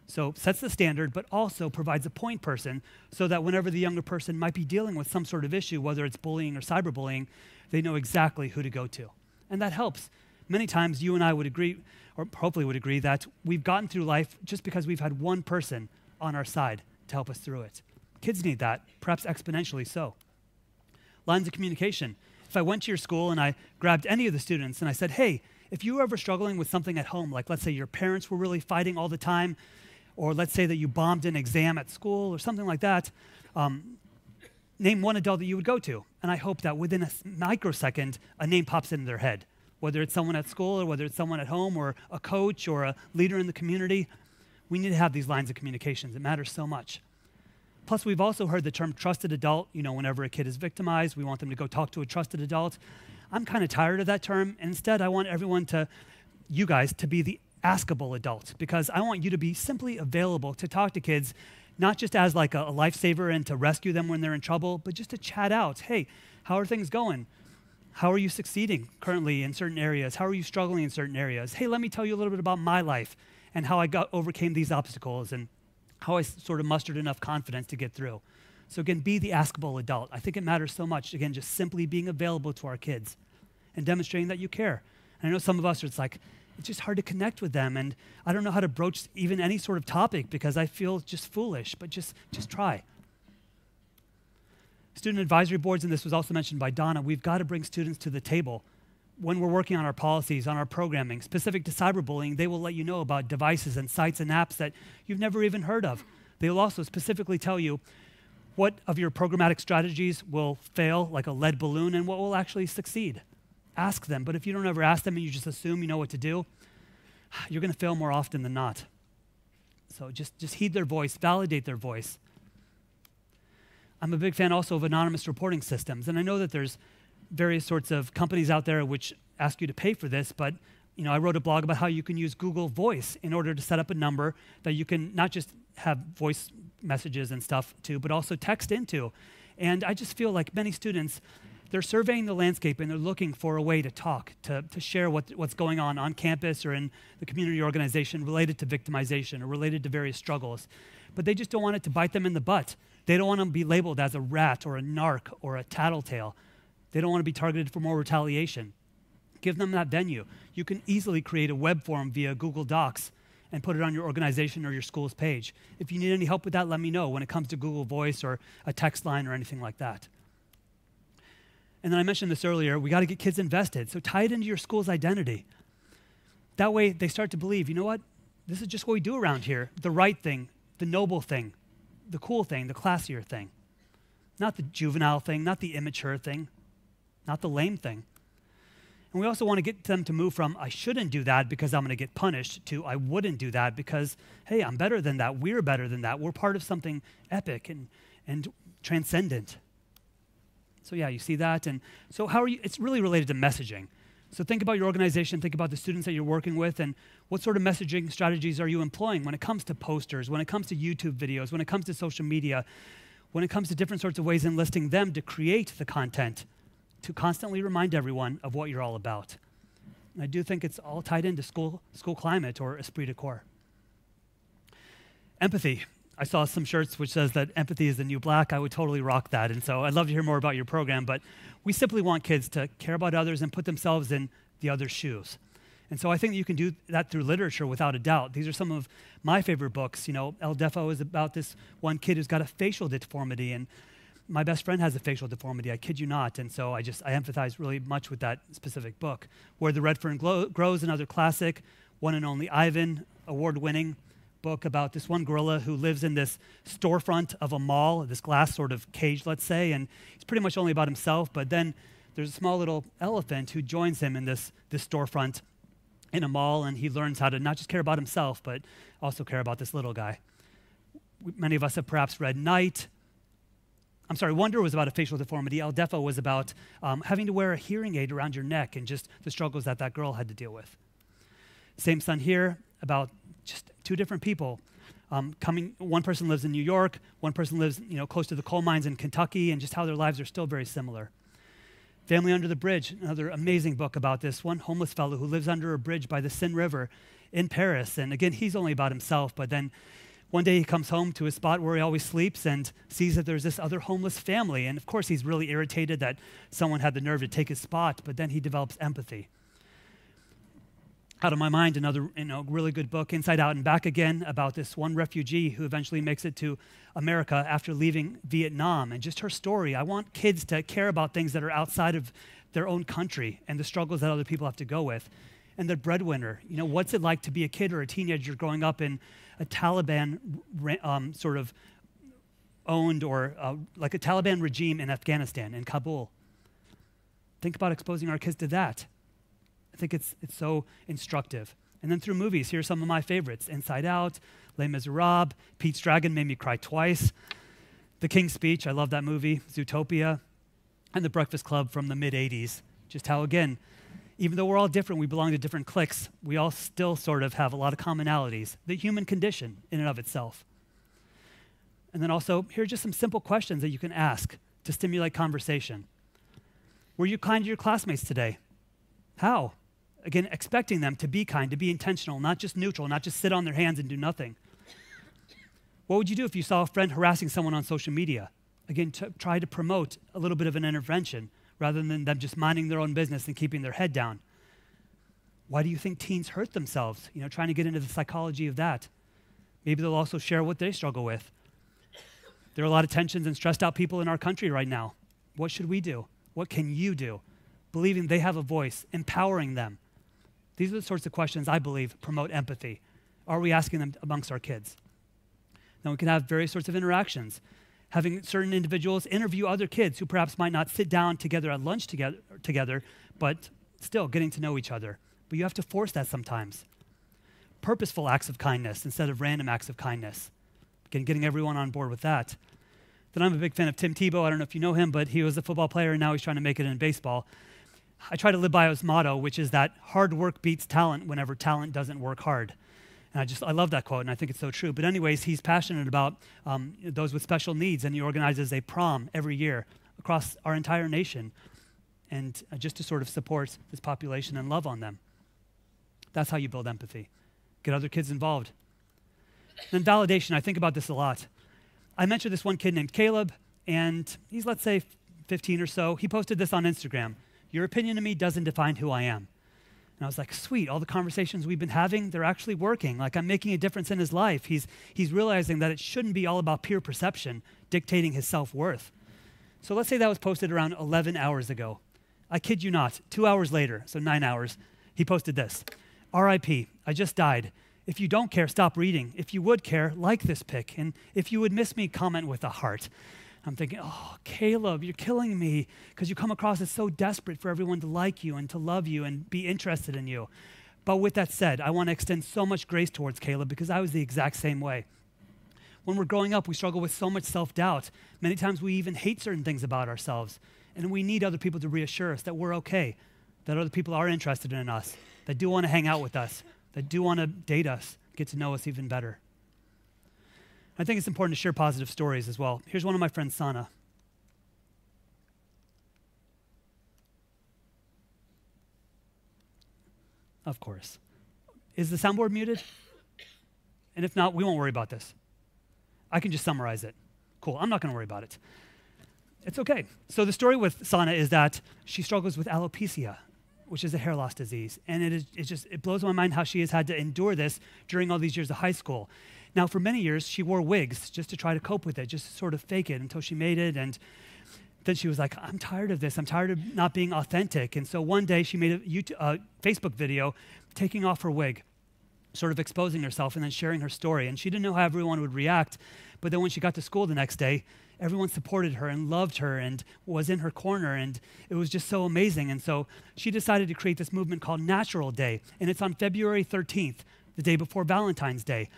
So sets the standard, but also provides a point person so that whenever the younger person might be dealing with some sort of issue, whether it's bullying or cyberbullying, they know exactly who to go to. And that helps. Many times you and I would agree, or hopefully would agree, that we've gotten through life just because we've had one person on our side to help us through it. Kids need that, perhaps exponentially so. Lines of communication. If I went to your school and I grabbed any of the students and I said, hey, if you were ever struggling with something at home, like let's say your parents were really fighting all the time, or let's say that you bombed an exam at school or something like that, name one adult that you would go to. And I hope that within a microsecond, a name pops into their head, whether it's someone at school or whether it's someone at home or a coach or a leader in the community. We need to have these lines of communications. It matters so much. Plus, we've also heard the term trusted adult. You know, whenever a kid is victimized, we want them to go talk to a trusted adult. I'm kind of tired of that term. And instead, I want everyone you guys, to be the askable adult, because I want you to be simply available to talk to kids, not just as like a lifesaver and to rescue them when they're in trouble, but just to chat out. Hey, how are things going? How are you succeeding currently in certain areas? How are you struggling in certain areas? Hey, let me tell you a little bit about my life and how I overcame these obstacles and how I sort of mustered enough confidence to get through. So again, be the askable adult. I think it matters so much, again, just simply being available to our kids and demonstrating that you care. And I know some of us, it's just hard to connect with them, and I don't know how to broach even any sort of topic because I feel just foolish, but just try. Student advisory boards, and this was also mentioned by Donna, we've got to bring students to the table. When we're working on our policies, on our programming, specific to cyberbullying, they will let you know about devices and sites and apps that you've never even heard of. They will also specifically tell you what of your programmatic strategies will fail, like a lead balloon, and what will actually succeed. Ask them, but if you don't ever ask them and you just assume you know what to do, you're going to fail more often than not. So just heed their voice, validate their voice. I'm a big fan also of anonymous reporting systems, and I know that there's various sorts of companies out there which ask you to pay for this, but I wrote a blog about how you can use Google Voice in order to set up a number that you can not just have voice messages and stuff to, but also text into. And I just feel like many students, they're surveying the landscape and they're looking for a way to talk, to share what's going on campus or in the community organization related to victimization or related to various struggles. But they just don't want it to bite them in the butt. They don't want to be labeled as a rat or a narc or a tattletale. They don't want to be targeted for more retaliation. Give them that venue. You can easily create a web form via Google Docs and put it on your organization or your school's page. If you need any help with that, let me know when it comes to Google Voice or a text line or anything like that. And then I mentioned this earlier, we got to get kids invested. So tie it into your school's identity. That way they start to believe, you know what? This is just what we do around here. The right thing, the noble thing, the cool thing, the classier thing. Not the juvenile thing, not the immature thing, not the lame thing. And we also want to get them to move from, I shouldn't do that because I'm going to get punished, to I wouldn't do that because, hey, I'm better than that. We're better than that. We're part of something epic and transcendent. So yeah, you see that. And so how are you? It's really related to messaging. So think about your organization, think about the students that you're working with, and what sort of messaging strategies are you employing when it comes to posters, when it comes to YouTube videos, when it comes to social media, when it comes to different sorts of ways enlisting them to create the content, to constantly remind everyone of what you're all about. And I do think it's all tied into school climate or esprit de corps. Empathy. I saw some shirts which says that empathy is the new black. I would totally rock that. And so I'd love to hear more about your program, but we simply want kids to care about others and put themselves in the other's shoes. And so I think that you can do that through literature without a doubt. These are some of my favorite books. El Defo is about this one kid who's got a facial deformity, and my best friend has a facial deformity, I kid you not. And so I empathize really much with that specific book. Where the Red Fern Grows, another classic, One and Only Ivan, award-winning book about this one gorilla who lives in this storefront of a mall, this glass sort of cage, let's say, and he's pretty much only about himself, but then there's a small little elephant who joins him in this storefront in a mall, and he learns how to not just care about himself, but also care about this little guy. Many of us have perhaps read Wonder was about a facial deformity. El Defo was about having to wear a hearing aid around your neck and just the struggles that girl had to deal with. Same Son Here, about just two different people one person lives in New York, one person lives close to the coal mines in Kentucky, and just how their lives are still very similar. Family Under the Bridge, another amazing book about this one homeless fellow who lives under a bridge by the Seine River in Paris. And again, he's only about himself, but then one day he comes home to a spot where he always sleeps and sees that there's this other homeless family. And of course, he's really irritated that someone had the nerve to take his spot, but then he develops empathy. Out of My Mind, another really good book, Inside Out and Back Again, about this one refugee who eventually makes it to America after leaving Vietnam, and just her story. I want kids to care about things that are outside of their own country and the struggles that other people have to go with. And The Breadwinner, what's it like to be a kid or a teenager growing up in a Taliban owned, or like a Taliban regime in Afghanistan, in Kabul. Think about exposing our kids to that. I think it's so instructive. And then through movies, here are some of my favorites. Inside Out, Les Miserables, Pete's Dragon made me cry twice. The King's Speech, I love that movie. Zootopia, and The Breakfast Club from the mid-'80s. Just how, again, even though we're all different, we belong to different cliques, we all still sort of have a lot of commonalities. The human condition in and of itself. And then also, here are just some simple questions that you can ask to stimulate conversation. Were you kind to your classmates today? How? Again, expecting them to be kind, to be intentional, not just neutral, not just sit on their hands and do nothing. What would you do if you saw a friend harassing someone on social media? Again, try to promote a little bit of an intervention rather than them just minding their own business and keeping their head down. Why do you think teens hurt themselves? Trying to get into the psychology of that. Maybe they'll also share what they struggle with. There are a lot of tensions and stressed out people in our country right now. What should we do? What can you do? Believing they have a voice, empowering them. These are the sorts of questions I believe promote empathy. Are we asking them amongst our kids? Then we can have various sorts of interactions. Having certain individuals interview other kids who perhaps might not sit down together at lunch together, but still getting to know each other. But you have to force that sometimes. Purposeful acts of kindness instead of random acts of kindness. Again, getting everyone on board with that. Then I'm a big fan of Tim Tebow. I don't know if you know him, but he was a football player, and now he's trying to make it in baseball. I try to live by his motto, which is that hard work beats talent whenever talent doesn't work hard. And I love that quote, and I think it's so true. But anyways, he's passionate about those with special needs, and he organizes a prom every year across our entire nation, and just to sort of support this population and love on them. That's how you build empathy. Get other kids involved. Then validation, I think about this a lot. I mentioned this one kid named Caleb, and he's, let's say, 15 or so. He posted this on Instagram. Your opinion of me doesn't define who I am. And I was like, sweet, all the conversations we've been having, they're actually working. Like, I'm making a difference in his life. He's realizing that it shouldn't be all about peer perception dictating his self-worth. So let's say that was posted around 11 hours ago. I kid you not, 2 hours later, so 9 hours, he posted this. RIP, I just died. If you don't care, stop reading. If you would care, like this pic. And if you would miss me, comment with a heart. I'm thinking, oh, Caleb, you're killing me, because you come across as so desperate for everyone to like you and to love you and be interested in you. But with that said, I want to extend so much grace towards Caleb, because I was the exact same way. When we're growing up, we struggle with so much self-doubt. Many times we even hate certain things about ourselves. And we need other people to reassure us that we're okay, that other people are interested in us, that do want to hang out with us, that do want to date us, get to know us even better. I think it's important to share positive stories as well. Here's one of my friends, Sana. Of course. Is the soundboard muted? And if not, we won't worry about this. I can just summarize it. Cool, I'm not going to worry about it. It's okay. So the story with Sana is that she struggles with alopecia, which is a hair loss disease. And it blows my mind how she has had to endure this during all these years of high school. Now, for many years, she wore wigs just to try to cope with it, just to sort of fake it until she made it. And then she was like, I'm tired of this. I'm tired of not being authentic. And so one day she made a Facebook video taking off her wig, sort of exposing herself and then sharing her story. And she didn't know how everyone would react. But then when she got to school the next day, everyone supported her and loved her and was in her corner. And it was just so amazing. And so she decided to create this movement called Natural Day. And it's on February 13th, the day before Valentine's Day.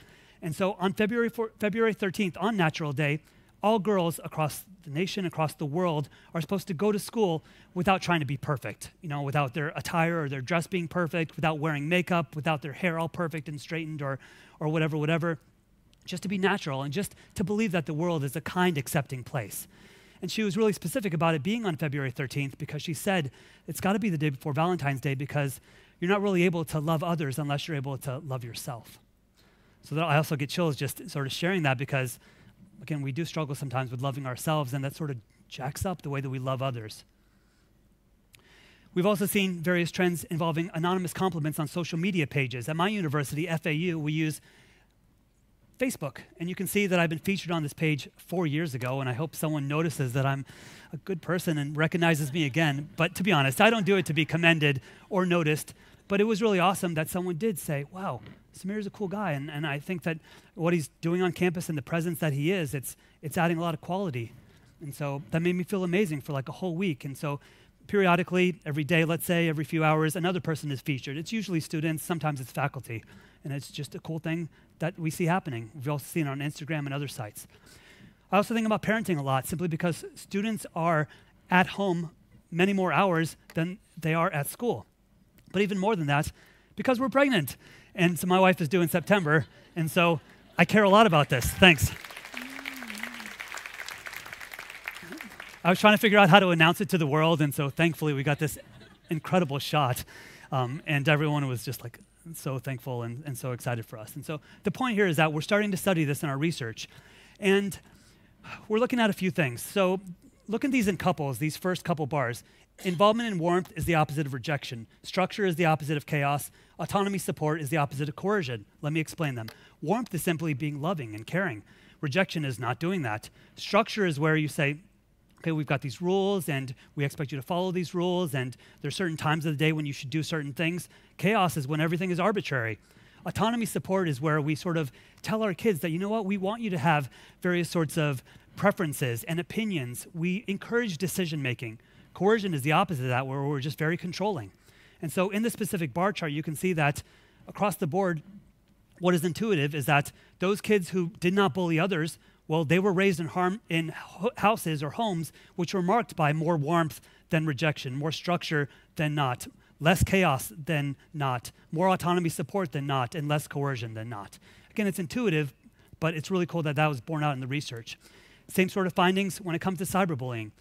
And so on February 13th, on Natural Day, all girls across the nation, across the world, are supposed to go to school without trying to be perfect, without their attire or their dress being perfect, without wearing makeup, without their hair all perfect and straightened or whatever, just to be natural and just to believe that the world is a kind, accepting place. And she was really specific about it being on February 13th because she said, it's got to be the day before Valentine's Day because you're not really able to love others unless you're able to love yourself. So that I also get chills just sort of sharing that because, again, we do struggle sometimes with loving ourselves, and that sort of jacks up the way that we love others. We've also seen various trends involving anonymous compliments on social media pages. At my university, FAU, we use Facebook, and you can see that I've been featured on this page 4 years ago, and I hope someone notices that I'm a good person and recognizes me again. But to be honest, I don't do it to be commended or noticed, But it was really awesome that someone did say, wow, Sameer's a cool guy. And I think that what he's doing on campus and the presence that he is, it's adding a lot of quality. And so that made me feel amazing for like a whole week. And so periodically, every day, let's say, every few hours, another person is featured. It's usually students, sometimes it's faculty. And it's just a cool thing that we see happening. We've also seen it on Instagram and other sites. I also think about parenting a lot, simply because students are at home many more hours than they are at school. But even more than that, because we're pregnant. And so my wife is due in September, and so I care a lot about this. Thanks. I was trying to figure out how to announce it to the world, and so thankfully we got this incredible shot. And everyone was just like so thankful and so excited for us. And so the point here is that we're starting to study this in our research. And we're looking at a few things. So look at these in couples, these first couple bars. Involvement and warmth is the opposite of rejection. Structure is the opposite of chaos. Autonomy support is the opposite of coercion. Let me explain them. Warmth is simply being loving and caring. Rejection is not doing that. Structure is where you say, okay, we've got these rules and we expect you to follow these rules and there's certain times of the day when you should do certain things. Chaos is when everything is arbitrary. Autonomy support is where we sort of tell our kids that, you know what, we want you to have various sorts of preferences and opinions. We encourage decision making. Coercion is the opposite of that, where we're just very controlling. And so in this specific bar chart, you can see that across the board, what is intuitive is that those kids who did not bully others, well, they were raised in houses or homes which were marked by more warmth than rejection, more structure than not, less chaos than not, more autonomy support than not, and less coercion than not. Again, it's intuitive, but it's really cool that that was borne out in the research. Same sort of findings when it comes to cyberbullying.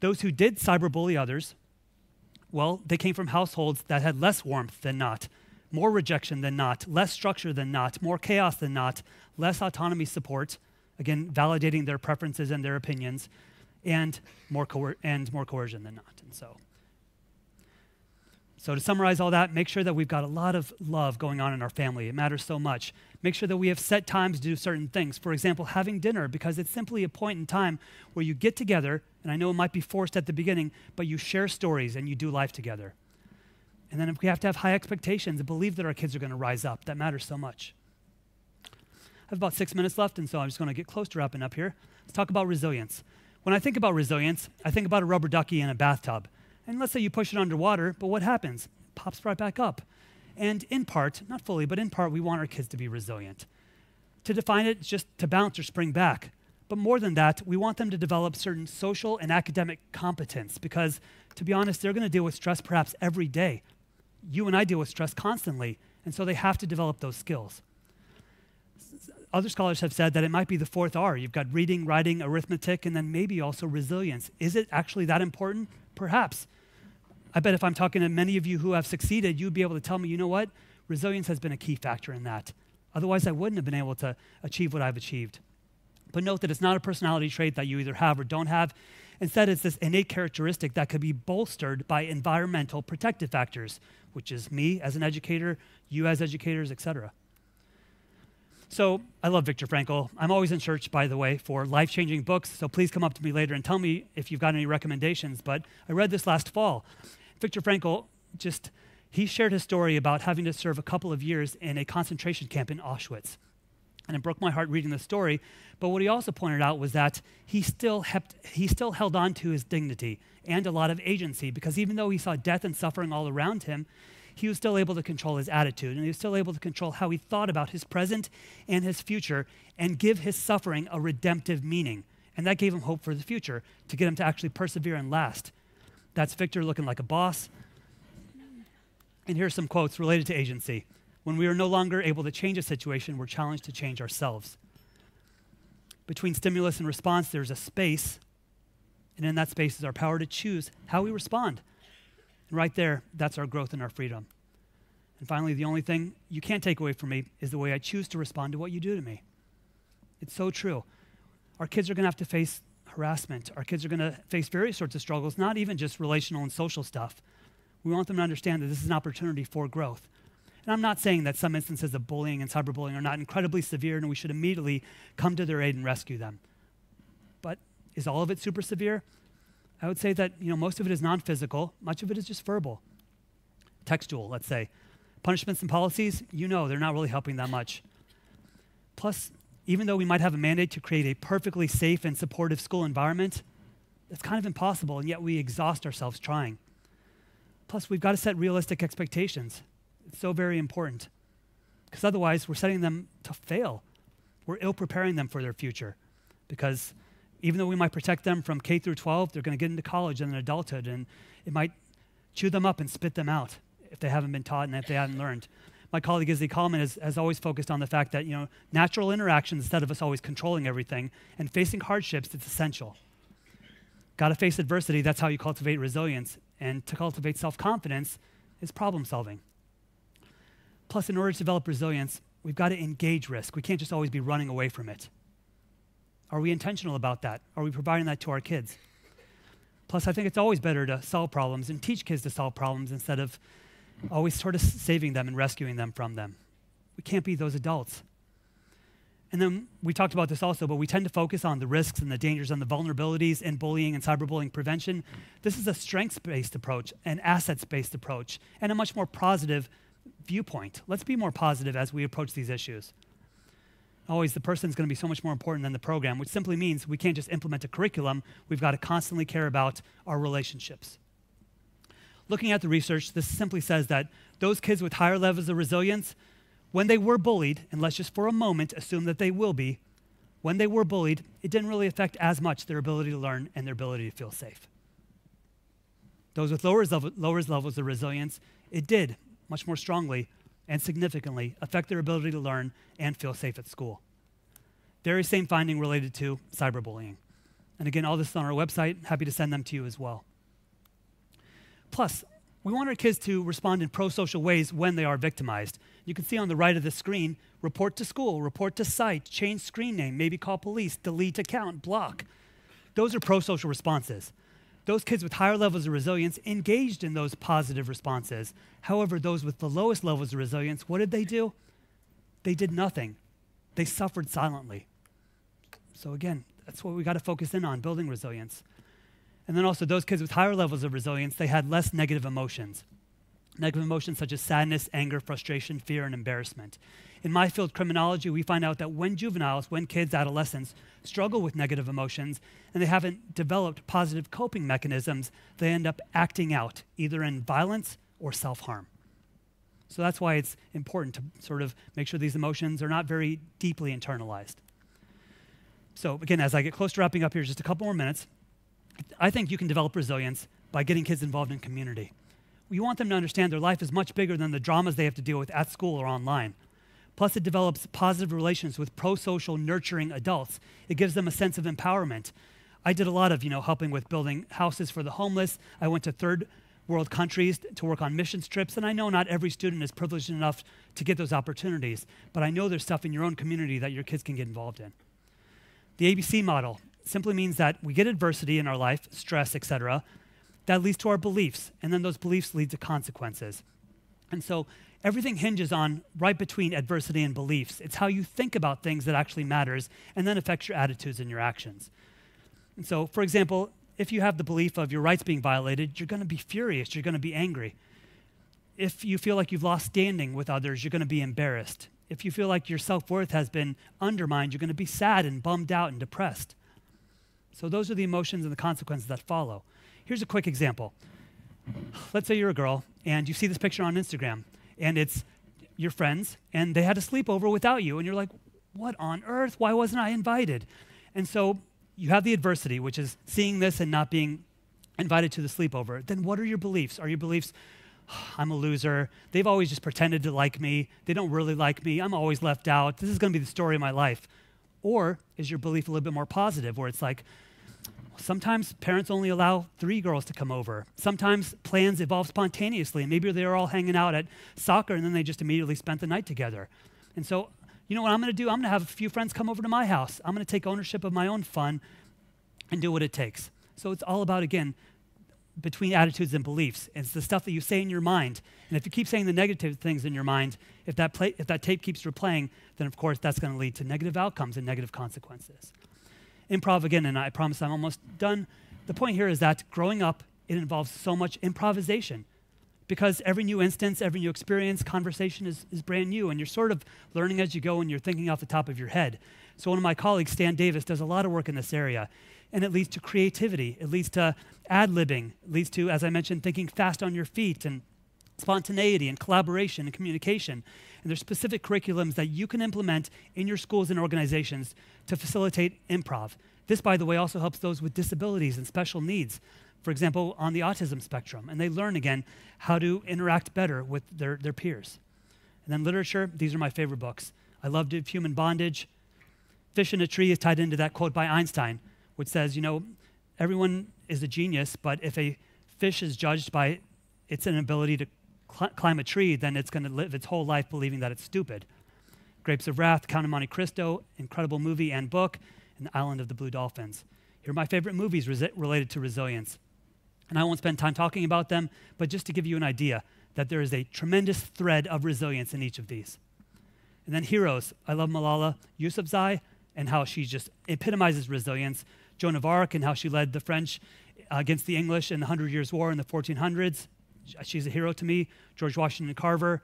Those who did cyberbully others, well, they came from households that had less warmth than not, more rejection than not, less structure than not, more chaos than not, less autonomy support, again, validating their preferences and their opinions, and more coercion than not. And so to summarize all that, make sure that we've got a lot of love going on in our family. It matters so much. Make sure that we have set times to do certain things. For example, having dinner, because it's simply a point in time where you get together, and I know it might be forced at the beginning, but you share stories and you do life together. And then if we have to have high expectations and believe that our kids are going to rise up, that matters so much. I have about 6 minutes left, and so I'm just going to get close to wrapping up here. Let's talk about resilience. When I think about resilience, I think about a rubber ducky in a bathtub. And let's say you push it underwater, but what happens? It pops right back up. And in part, not fully, but in part, we want our kids to be resilient. To define it, it's just to bounce or spring back. But more than that, we want them to develop certain social and academic competence because, to be honest, they're going to deal with stress perhaps every day. You and I deal with stress constantly, and so they have to develop those skills. Other scholars have said that it might be the fourth R. You've got reading, writing, arithmetic, and then maybe also resilience. Is it actually that important? Perhaps. I bet if I'm talking to many of you who have succeeded, you'd be able to tell me, you know what? Resilience has been a key factor in that. Otherwise, I wouldn't have been able to achieve what I've achieved. But note that it's not a personality trait that you either have or don't have. Instead, it's this innate characteristic that could be bolstered by environmental protective factors, which is me as an educator, you as educators, etc. So I love Viktor Frankl. I'm always in search, by the way, for life-changing books, so please come up to me later and tell me if you've got any recommendations. But I read this last fall. Viktor Frankl, he shared his story about having to serve a couple of years in a concentration camp in Auschwitz. And it broke my heart reading the story. But what he also pointed out was that he still held on to his dignity and a lot of agency, because even though he saw death and suffering all around him, he was still able to control his attitude, and he was still able to control how he thought about his present and his future and give his suffering a redemptive meaning. And that gave him hope for the future, to get him to actually persevere and last. That's Viktor looking like a boss. And here's some quotes related to agency. When we are no longer able to change a situation, we're challenged to change ourselves. Between stimulus and response, there's a space, and in that space is our power to choose how we respond. And right there, that's our growth and our freedom. And finally, the only thing you can't take away from me is the way I choose to respond to what you do to me. It's so true. Our kids are going to have to face harassment. Our kids are going to face various sorts of struggles, not even just relational and social stuff. We want them to understand that this is an opportunity for growth. And I'm not saying that some instances of bullying and cyberbullying are not incredibly severe and we should immediately come to their aid and rescue them. But is all of it super severe? I would say that most of it is non-physical, much of it is just verbal. textual, let's say. Punishments and policies, they're not really helping that much. Plus, even though we might have a mandate to create a perfectly safe and supportive school environment, it's kind of impossible, and yet we exhaust ourselves trying. Plus, we've got to set realistic expectations. It's so very important, because otherwise we're setting them to fail. We're ill-preparing them for their future, because even though we might protect them from K through 12, they're going to get into college and then adulthood, and it might chew them up and spit them out if they haven't been taught and if they haven't learned. My colleague Izzy Kallman has always focused on the fact that natural interactions, instead of us always controlling everything and facing hardships, it's essential. Got to face adversity. That's how you cultivate resilience. And to cultivate self-confidence is problem solving. Plus, in order to develop resilience, we've got to engage risk. We can't just always be running away from it. Are we intentional about that? Are we providing that to our kids? Plus, I think it's always better to solve problems and teach kids to solve problems instead of always sort of saving them and rescuing them from them. We can't be those adults. And then we talked about this also, but we tend to focus on the risks and the dangers and the vulnerabilities in bullying and cyberbullying prevention. This is a strengths-based approach, an assets-based approach, and a much more positive viewpoint. Let's be more positive as we approach these issues. Always, the person is going to be so much more important than the program, which simply means we can't just implement a curriculum. We've got to constantly care about our relationships. Looking at the research, this simply says that those kids with higher levels of resilience, when they were bullied, and let's just for a moment assume that they will be, when they were bullied, it didn't really affect as much their ability to learn and their ability to feel safe. Those with lower levels of resilience, it did much more strongly and significantly affect their ability to learn and feel safe at school. Very same finding related to cyberbullying. And again, all this is on our website. Happy to send them to you as well. Plus, we want our kids to respond in pro-social ways when they are victimized. You can see on the right of the screen, report to school, report to site, change screen name, maybe call police, delete account, block. Those are pro-social responses. Those kids with higher levels of resilience engaged in those positive responses. However, those with the lowest levels of resilience, what did they do? They did nothing. They suffered silently. So again, that's what we got to focus in on, building resilience. And then also those kids with higher levels of resilience, they had less negative emotions. Negative emotions such as sadness, anger, frustration, fear, and embarrassment. In my field, criminology, we find out that when juveniles, when kids, adolescents, struggle with negative emotions and they haven't developed positive coping mechanisms, they end up acting out, either in violence or self-harm. So that's why it's important to sort of make sure these emotions are not very deeply internalized. So again, as I get close to wrapping up here, just a couple more minutes, I think you can develop resilience by getting kids involved in community. You want them to understand their life is much bigger than the dramas they have to deal with at school or online. Plus, it develops positive relations with pro-social, nurturing adults. It gives them a sense of empowerment. I did a lot of, helping with building houses for the homeless. I went to third world countries to work on missions trips, and I know not every student is privileged enough to get those opportunities, but I know there's stuff in your own community that your kids can get involved in. The ABC model simply means that we get adversity in our life, stress, etc. That leads to our beliefs, and then those beliefs lead to consequences. And so everything hinges on right between adversity and beliefs. It's how you think about things that actually matters and then affects your attitudes and your actions. And so, for example, if you have the belief of your rights being violated, you're going to be furious, you're going to be angry. If you feel like you've lost standing with others, you're going to be embarrassed. If you feel like your self-worth has been undermined, you're going to be sad and bummed out and depressed. So those are the emotions and the consequences that follow. Here's a quick example. Let's say you're a girl and you see this picture on Instagram and it's your friends and they had a sleepover without you and you're like, what on earth? Why wasn't I invited? And so you have the adversity, which is seeing this and not being invited to the sleepover. Then what are your beliefs? Are your beliefs, I'm a loser, they've always just pretended to like me, they don't really like me, I'm always left out, this is going to be the story of my life? Or is your belief a little bit more positive, where it's like, sometimes parents only allow 3 girls to come over. Sometimes plans evolve spontaneously, and maybe they're all hanging out at soccer, and then they just immediately spent the night together. And so, you know what I'm going to do? I'm going to have a few friends come over to my house. I'm going to take ownership of my own fun and do what it takes. So it's all about, again, between attitudes and beliefs. It's the stuff that you say in your mind. And if you keep saying the negative things in your mind, if that tape keeps replaying, then of course that's going to lead to negative outcomes and negative consequences. Improv, again, and I promise I'm almost done. The point here is that growing up, it involves so much improvisation. because every new instance, every new experience, conversation is brand new, and you're sort of learning as you go, and you're thinking off the top of your head. So one of my colleagues, Stan Davis, does a lot of work in this area, and it leads to creativity. It leads to ad-libbing. It leads to, as I mentioned, thinking fast on your feet, and spontaneity, and collaboration, and communication. And there's specific curriculums that you can implement in your schools and organizations to facilitate improv. This, by the way, also helps those with disabilities and special needs, for example, on the autism spectrum. And they learn, again, how to interact better with their peers. And then literature, these are my favorite books. I loved it, Human Bondage. Fish in a Tree is tied into that quote by Einstein, which says, you know, everyone is a genius, but if a fish is judged by its inability to climb a tree, then it's going to live its whole life believing that it's stupid. Grapes of Wrath, Count of Monte Cristo, incredible movie and book, and The Island of the Blue Dolphins. Here are my favorite movies related to resilience. And I won't spend time talking about them, but just to give you an idea that there is a tremendous thread of resilience in each of these. And then heroes. I love Malala Yousafzai and how she just epitomizes resilience. Joan of Arc and how she led the French against the English in the 100 Years' War in the 1400s. She's a hero to me. George Washington Carver.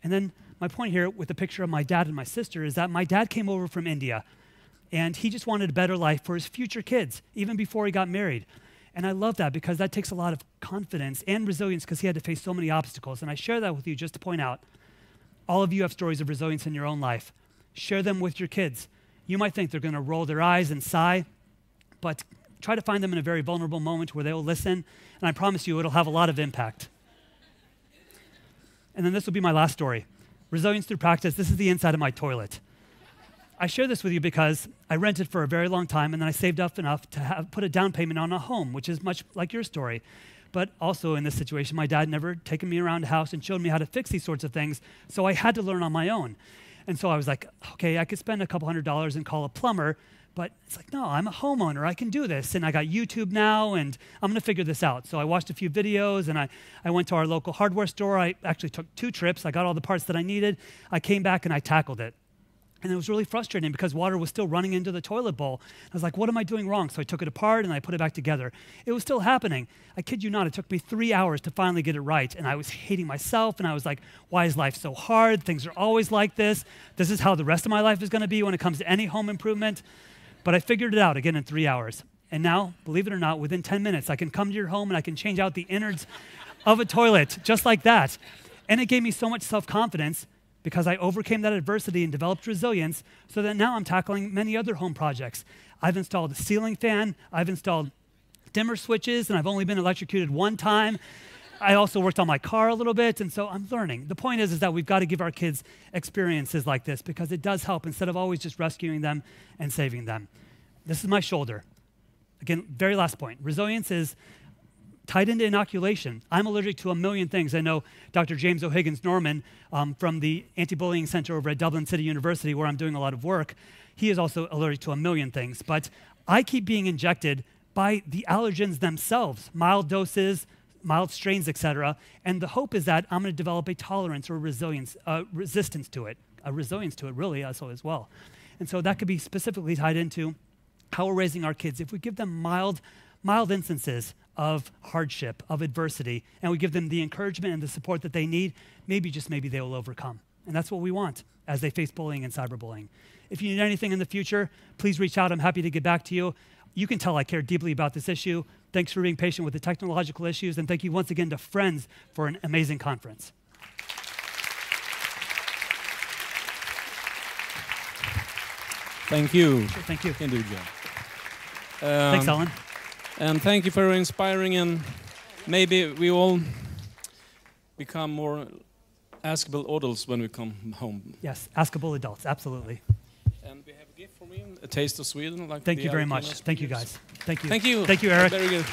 And then my point here with the picture of my dad and my sister is that my dad came over from India, and he just wanted a better life for his future kids, even before he got married. And I love that because that takes a lot of confidence and resilience because he had to face so many obstacles. And I share that with you just to point out, all of you have stories of resilience in your own life. Share them with your kids. You might think they're going to roll their eyes and sigh, but try to find them in a very vulnerable moment where they will listen, and I promise you it'll have a lot of impact. And then this will be my last story. Resilience through practice. This is the inside of my toilet. I share this with you because I rented for a very long time, and then I saved up enough to put a down payment on a home, which is much like your story. But also in this situation, my dad never taken me around the house and showed me how to fix these sorts of things, so I had to learn on my own. And so I was like, okay, I could spend a couple $100 and call a plumber, but it's like, no, I'm a homeowner, I can do this. And I got YouTube now, and I'm gonna figure this out. So I watched a few videos, and I went to our local hardware store. I actually took 2 trips. I got all the parts that I needed. I came back and I tackled it. And it was really frustrating because water was still running into the toilet bowl. I was like, what am I doing wrong? So I took it apart and I put it back together. It was still happening. I kid you not, it took me 3 hours to finally get it right. And I was hating myself, and I was like, why is life so hard? Things are always like this. This is how the rest of my life is gonna be when it comes to any home improvement. But I figured it out again in 3 hours. And now, believe it or not, within 10 minutes, I can come to your home and I can change out the innards of a toilet, just like that. And it gave me so much self-confidence because I overcame that adversity and developed resilience so that now I'm tackling many other home projects. I've installed a ceiling fan, I've installed dimmer switches, and I've only been electrocuted 1 time. I also worked on my car a little bit, and so I'm learning. The point is that we've got to give our kids experiences like this because it does help instead of always just rescuing them and saving them. This is my shoulder. Again, very last point. Resilience is tied into inoculation. I'm allergic to a million things. I know Dr. James O'Higgins Norman from the Anti-Bullying Center over at Dublin City University, where I'm doing a lot of work, he is also allergic to a million things. But I keep being injected by the allergens themselves, mild doses, mild strains, etc. And the hope is that I'm going to develop a tolerance or resilience, resistance to it, a resilience to it really also as well. And so that could be specifically tied into how we're raising our kids. If we give them mild instances of hardship, of adversity, and we give them the encouragement and the support that they need, maybe, just maybe, they will overcome. And that's what we want as they face bullying and cyberbullying. If you need anything in the future, please reach out. I'm happy to get back to you. You can tell I care deeply about this issue. Thanks for being patient with the technological issues, and thank you once again to Friends for an amazing conference. Thank you. Sure, thank you. Hinduja. Thanks, Alan. And thank you for inspiring, and maybe we all become more askable adults when we come home. Yes, askable adults, absolutely. And we have a gift for me, a taste of Sweden. Like Thank you very much. Thank you, guys. Thank you. Thank you. Thank you, Eric. Very good.